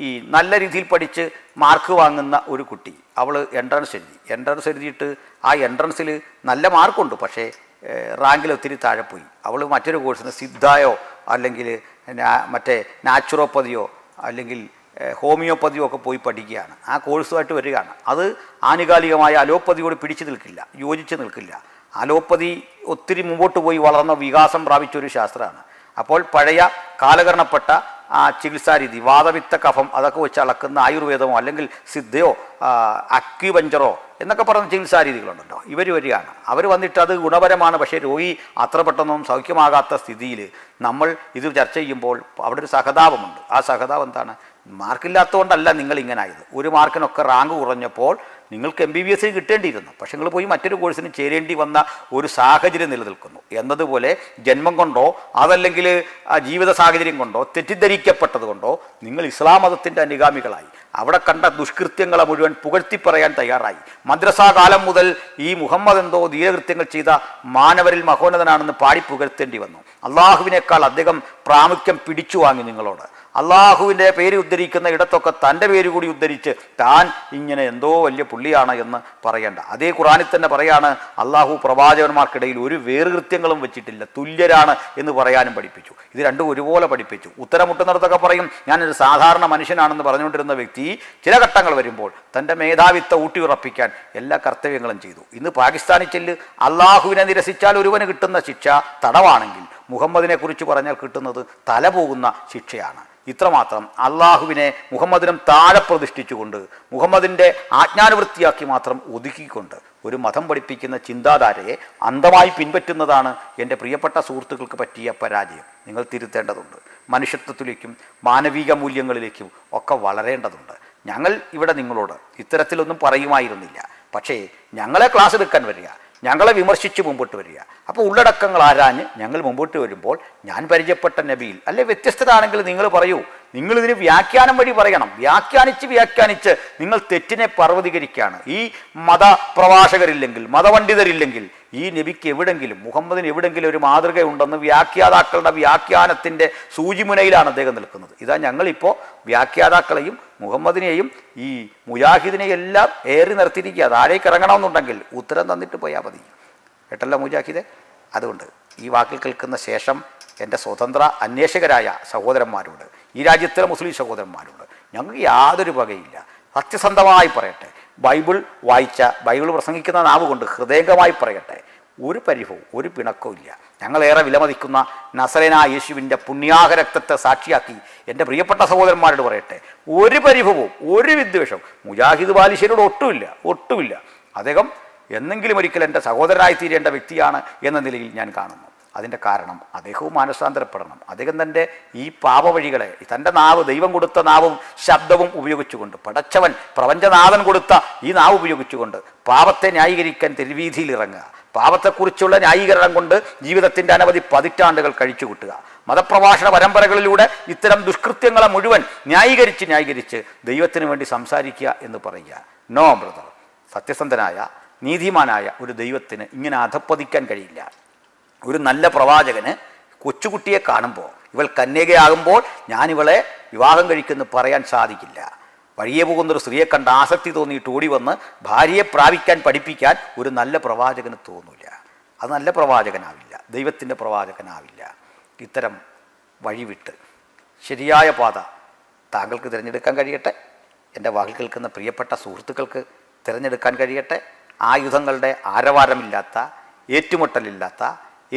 ഈ നല്ല രീതിയിൽ പഠിച്ച് മാർക്ക് വാങ്ങുന്ന ഒരു കുട്ടി, അവൾ എൻട്രൻസ് എഴുതിയിട്ട് ആ എൻട്രൻസിൽ നല്ല മാർക്കുണ്ട്, പക്ഷേ റാങ്കിൽ ഒത്തിരി താഴെ പോയി. അവൾ മറ്റൊരു കോഴ്സിന് സിദ്ധയോ അല്ലെങ്കിൽ മറ്റേ നാച്ചുറോപ്പതിയോ അല്ലെങ്കിൽ ഹോമിയോപ്പതിയോ ഒക്കെ പോയി പഠിക്കുകയാണ്. ആ കോഴ്സുമായിട്ട് വരികയാണ്. അത് ആനുകാലികമായ അലോപ്പതിയോട് പിടിച്ചു നിൽക്കില്ല, യോജിച്ച് നിൽക്കില്ല. അലോപ്പതി ഒത്തിരി മുമ്പോട്ട് പോയി വളർന്ന വികാസം പ്രാപിച്ചൊരു ശാസ്ത്രമാണ്. അപ്പോൾ പഴയ കാലകരണപ്പെട്ട ആ ചികിത്സാരീതി, വാതപിത്ത കഫം അതൊക്കെ വെച്ച് അളക്കുന്ന ആയുർവേദമോ അല്ലെങ്കിൽ സിദ്ധയോ അക്യുപഞ്ചറോ എന്നൊക്കെ പറയുന്ന ചികിത്സാരീതികളുണ്ടല്ലോ, ഇവർ വരികയാണ്. അവർ വന്നിട്ട് അത് ഗുണപരമാണ്, പക്ഷേ രോഗി അത്ര പെട്ടെന്നൊന്നും സൗഖ്യമാകാത്ത സ്ഥിതിയിൽ നമ്മൾ ഇത് ചർച്ച ചെയ്യുമ്പോൾ അവിടെ ഒരു സഹതാപമുണ്ട്. ആ സഹതാപം എന്താണ്? മാർക്കില്ലാത്തതുകൊണ്ടല്ല നിങ്ങൾ ഇങ്ങനായത്. ഒരു മാർക്കിനൊക്കെ റാങ്ക് കുറഞ്ഞപ്പോൾ നിങ്ങൾക്ക് MBBS കിട്ടേണ്ടിയിരുന്നു, പക്ഷെ നിങ്ങൾ പോയി മറ്റൊരു കോഴ്സിന് ചേരേണ്ടി വന്ന ഒരു സാഹചര്യം നിലനിൽക്കുന്നു എന്നതുപോലെ ജന്മം കൊണ്ടോ അതല്ലെങ്കിൽ ജീവിത സാഹചര്യം കൊണ്ടോ തെറ്റിദ്ധരിക്കപ്പെട്ടത് കൊണ്ടോ നിങ്ങൾ ഇസ്ലാം മതത്തിൻ്റെ അനുഗാമികളായി അവിടെ കണ്ട ദുഷ്കൃത്യങ്ങളെ മുഴുവൻ പുകഴ്ത്തി പറയാൻ തയ്യാറായി. മദ്രസാ കാലം മുതൽ ഈ മുഹമ്മദ് എന്തോ ധീരകൃത്യങ്ങൾ ചെയ്ത മാനവരിൽ മഹോന്നതനാണെന്ന് പാടി പുകഴ്ത്തേണ്ടി വന്നു. അള്ളാഹുവിനേക്കാൾ അദ്ദേഹം പ്രാമുഖ്യം പിടിച്ചു വാങ്ങി നിങ്ങളോട്. അള്ളാഹുവിൻ്റെ പേര് ഉദ്ധരിക്കുന്ന ഇടത്തൊക്കെ തൻ്റെ പേര് കൂടി ഉദ്ധരിച്ച് താൻ ഇങ്ങനെ എന്തോ വലിയ പുള്ളിയാണ് എന്ന് പറയേണ്ട. അതേ ഖുറാനിൽ തന്നെ പറയാണ്, അള്ളാഹു പ്രവാചകന്മാർക്കിടയിൽ ഒരു വേറുകൃത്യങ്ങളും വെച്ചിട്ടില്ല, തുല്യരാണ് എന്ന് പറയാനും പഠിപ്പിച്ചു. ഇത് രണ്ടും ഒരുപോലെ പഠിപ്പിച്ചു. ഉത്തരമുട്ടുന്നിടത്തൊക്കെ പറയും ഞാനൊരു സാധാരണ മനുഷ്യനാണെന്ന് പറഞ്ഞുകൊണ്ടിരുന്ന വ്യക്തി ചില ഘട്ടങ്ങൾ വരുമ്പോൾ തൻ്റെ മേധാവിത്വം ഊട്ടിയുറപ്പിക്കാൻ എല്ലാ കർത്തവ്യങ്ങളും ചെയ്തു. ഇന്ന് പാകിസ്ഥാനിൽ ചെല്ല്, അള്ളാഹുവിനെ നിരസിച്ചാൽ ഒരുവന് കിട്ടുന്ന ശിക്ഷ തടവാണെങ്കിൽ മുഹമ്മദിനെ കുറിച്ച് പറഞ്ഞാൽ കിട്ടുന്നത് തല പോകുന്ന ശിക്ഷയാണ്. ഇത്രമാത്രം അള്ളാഹുവിനെ മുഹമ്മദിനും താഴെ പ്രതിഷ്ഠിച്ചുകൊണ്ട് മുഹമ്മദിൻ്റെ ആജ്ഞാനുവൃത്തിയാക്കി മാത്രം ഒതുക്കിക്കൊണ്ട് ഒരു മതം പഠിപ്പിക്കുന്ന ചിന്താധാരയെ അന്ധമായി പിൻപറ്റുന്നതാണ് എൻ്റെ പ്രിയപ്പെട്ട സുഹൃത്തുക്കൾക്ക് പറ്റിയ പരാജയം. നിങ്ങൾ തിരുത്തേണ്ടതുണ്ട്. മനുഷ്യത്വത്തിലേക്കും മാനവിക മൂല്യങ്ങളിലേക്കും ഒക്കെ വളരേണ്ടതുണ്ട്. ഞങ്ങൾ ഇവിടെ നിങ്ങളോട് ഇത്തരത്തിലൊന്നും പറയുമായിരുന്നില്ല, പക്ഷേ ഞങ്ങളെ ക്ലാസ് എടുക്കാൻ വരിക, ഞങ്ങളെ വിമർശിച്ച് മുമ്പോട്ട് വരിക. അപ്പോൾ ഉള്ളടക്കങ്ങൾ ആരാഞ്ഞ് ഞങ്ങൾ മുമ്പോട്ട് വരുമ്പോൾ ഞാൻ പരിചയപ്പെട്ട നബിയിൽ അല്ലെ വ്യത്യസ്തരാണെങ്കിൽ നിങ്ങൾ പറയൂ. നിങ്ങളിതിന് വ്യാഖ്യാനം വഴി പറയണം. വ്യാഖ്യാനിച്ച് നിങ്ങൾ തെറ്റിനെ പർവ്വതീകരിക്കുകയാണ്. ഈ മതപ്രഭാഷകരില്ലെങ്കിൽ മതപണ്ഡിതരില്ലെങ്കിൽ ഈ നബിക്ക് എവിടെങ്കിലും മുഹമ്മദിന് എവിടെങ്കിലും ഒരു മാതൃകയുണ്ടെന്ന് വ്യാഖ്യാതാക്കളുടെ വ്യാഖ്യാനത്തിൻ്റെ സൂചിമുനയിലാണ് അദ്ദേഹം നിൽക്കുന്നത്. ഇതാ ഞങ്ങളിപ്പോൾ വ്യാഖ്യാതാക്കളെയും മുഹമ്മദിനെയും ഈ മുജാഹിദിനെയും എല്ലാം ഏറി നിർത്തിയിരിക്കുക. താഴേക്ക് ഇറങ്ങണമെന്നുണ്ടെങ്കിൽ ഉത്തരം തന്നിട്ട് പോയാൽ മതി. കേട്ടല്ലോ മുജാഹിദെ? അതുകൊണ്ട് ഈ വാക്കിൽ കേൾക്കുന്ന ശേഷം എൻ്റെ സ്വതന്ത്ര അന്വേഷകരായ സഹോദരന്മാരോട്, ഈ രാജ്യത്തിലെ മുസ്ലിം സഹോദരന്മാരോട് ഞങ്ങൾക്ക് യാതൊരു വകയില്ല. സത്യസന്ധമായി പറയട്ടെ, ബൈബിൾ വായിച്ച, ബൈബിൾ പ്രസംഗിക്കുന്ന നാവ് കൊണ്ട് ഹൃദയംഗമായി പറയട്ടെ, ഒരു പരിഭവവും ഒരു പിണക്കവും ഇല്ല. ഞങ്ങളേറെ വിലമതിക്കുന്ന നസറേനായ യേശുവിൻ്റെ പുണ്യാഹരക്തത്തെ സാക്ഷിയാക്കി എൻ്റെ പ്രിയപ്പെട്ട സഹോദരന്മാരോട് പറയട്ടെ, ഒരു പരിഭവവും ഒരു വിദ്വേഷവും മുജാഹിദ് ബാലിശ്ശേരിയോട് ഒട്ടുമില്ല. അദ്ദേഹം എന്നെങ്കിലും ഒരിക്കൽ എൻ്റെ സഹോദരനായി തീരേണ്ട വ്യക്തിയാണ് എന്ന നിലയിൽ ഞാൻ കാണുന്നു. അതിൻ്റെ കാരണം അദ്ദേഹവും മാനസാന്തരപ്പെടണം. അദ്ദേഹം തൻ്റെ ഈ പാപവഴികളെ, തൻ്റെ നാവ്, ദൈവം കൊടുത്ത നാവും ശബ്ദവും ഉപയോഗിച്ചുകൊണ്ട്, പടച്ചവൻ പ്രപഞ്ചനാഥൻ കൊടുത്ത ഈ നാവ് ഉപയോഗിച്ചുകൊണ്ട് പാപത്തെ ന്യായീകരിക്കാൻ തെരുവീതിയിൽ ഇറങ്ങുക, പാപത്തെക്കുറിച്ചുള്ള ന്യായീകരണം കൊണ്ട് ജീവിതത്തിൻ്റെ അനവധി പതിറ്റാണ്ടുകൾ കഴിച്ചു കൂട്ടുക, മതപ്രഭാഷണ പരമ്പരകളിലൂടെ ഇത്തരം ദുഷ്കൃത്യങ്ങളെ മുഴുവൻ ന്യായീകരിച്ച് ദൈവത്തിന് വേണ്ടി സംസാരിക്കുക എന്ന് പറയുക. നോ ബ്രദർ, സത്യസന്ധനായ നീതിമാനായ ഒരു ദൈവത്തിന് ഇങ്ങനെ അധപ്പതിക്കാൻ കഴിയില്ല. ഒരു നല്ല പ്രവാചകന് കൊച്ചുകുട്ടിയെ കാണുമ്പോൾ, ഇവൾ കന്യകയാകുമ്പോൾ ഞാനിവളെ വിവാഹം കഴിക്കുമെന്ന് പറയാൻ സാധിക്കില്ല. വഴിയെ പോകുന്നൊരു സ്ത്രീയെ കണ്ട് ആസക്തി തോന്നിയിട്ട് ഓടി വന്ന് ഭാര്യയെ പ്രാപിക്കാൻ പഠിപ്പിക്കാൻ ഒരു നല്ല പ്രവാചകന് തോന്നില്ല. അത് നല്ല പ്രവാചകനാവില്ല, ദൈവത്തിൻ്റെ പ്രവാചകനാവില്ല. ഇത്തരം വഴിവിട്ട് ശരിയായ പാത താങ്കൾക്ക് തിരഞ്ഞെടുക്കാൻ കഴിയട്ടെ. എൻ്റെ വാക്കിൽ കേൾക്കുന്ന പ്രിയപ്പെട്ട സുഹൃത്തുക്കൾക്ക് തിരഞ്ഞെടുക്കാൻ കഴിയട്ടെ. ആയുധങ്ങളുടെ ആരവാരമില്ലാത്ത, ഏറ്റുമുട്ടലില്ലാത്ത,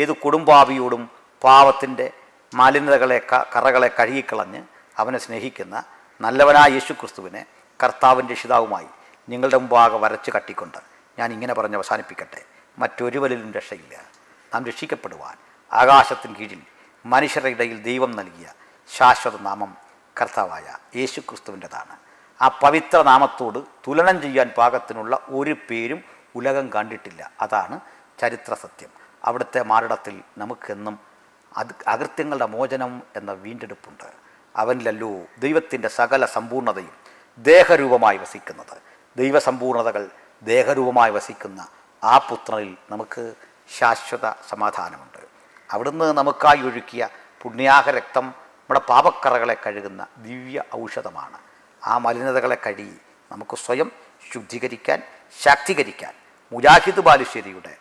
ഏത് കുടുംബാവിയോടും പാവത്തിൻ്റെ മാലിന്യതകളെ കറകളെ കഴുകിക്കളഞ്ഞ് അവനെ സ്നേഹിക്കുന്ന നല്ലവനായ യേശു ക്രിസ്തുവിനെ കർത്താവിൻ്റെ രക്ഷിതാവുമായി നിങ്ങളുടെ മുമ്പാകെ വരച്ച് കട്ടിക്കൊണ്ട് ഞാൻ ഇങ്ങനെ പറഞ്ഞ് അവസാനിപ്പിക്കട്ടെ. മറ്റൊരുവരിലും രക്ഷയില്ല. നാം രക്ഷിക്കപ്പെടുവാൻ ആകാശത്തിന് കീഴിൽ മനുഷ്യരുടെ ഇടയിൽ ദൈവം നൽകിയ ശാശ്വത നാമം കർത്താവായ യേശു ക്രിസ്തുവിൻ്റെതാണ്. ആ പവിത്ര നാമത്തോട് തുലനം ചെയ്യാൻ പാകത്തിനുള്ള ഒരു പേരും ഉലകം കണ്ടിട്ടില്ല. അതാണ് ചരിത്ര സത്യം. അവിടുത്തെ മാറിടത്തിൽ നമുക്കെന്നും അകൃത്യങ്ങളുടെ മോചനം എന്ന വീണ്ടെടുപ്പുണ്ട്. അവനിലല്ലോ ദൈവത്തിൻ്റെ സകല സമ്പൂർണതയും ദേഹരൂപമായി വസിക്കുന്നത്. ദൈവസമ്പൂർണതകൾ ദേഹരൂപമായി വസിക്കുന്ന ആ പുത്രനിൽ നമുക്ക് ശാശ്വത സമാധാനമുണ്ട്. അവിടുന്ന് നമുക്കായി ഒഴുക്കിയ പുണ്യാഹ രക്തം നമ്മുടെ പാപക്കറകളെ കഴുകുന്ന ദിവ്യ ഔഷധമാണ്. ആ മലിനതകളെ കഴുകി നമുക്ക് സ്വയം ശുദ്ധീകരിക്കാൻ, ശാക്തീകരിക്കാൻ മുജാഹിദ് ബാലുശ്ശേരിയുടെ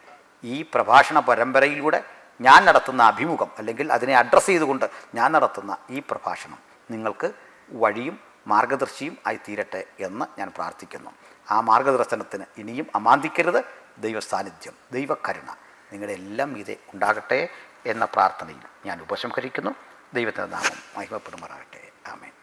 ഈ പ്രഭാഷണ പരമ്പരയിലൂടെ ഞാൻ നടത്തുന്ന അഭിമുഖം, അല്ലെങ്കിൽ അതിനെ അഡ്രസ്സ് ചെയ്തുകൊണ്ട് ഞാൻ നടത്തുന്ന ഈ പ്രഭാഷണം നിങ്ങൾക്ക് വഴിയും മാർഗദർശിയും ആയി തീരട്ടെ എന്ന് ഞാൻ പ്രാർത്ഥിക്കുന്നു. ആ മാർഗദർശനത്തിന് ഇനിയും അമാന്തിക്കരുത്. ദൈവസാന്നിധ്യം, ദൈവകരുണ നിങ്ങളുടെ എല്ലാം ഇതേ ഉണ്ടാകട്ടെ എന്ന പ്രാർത്ഥനയിൽ ഞാൻ ഉപസംഹരിക്കുന്നു. ദൈവത്തിൻ്റെ നാമം മഹിമപ്പെടുമാറാകട്ടെ. ആമേൻ.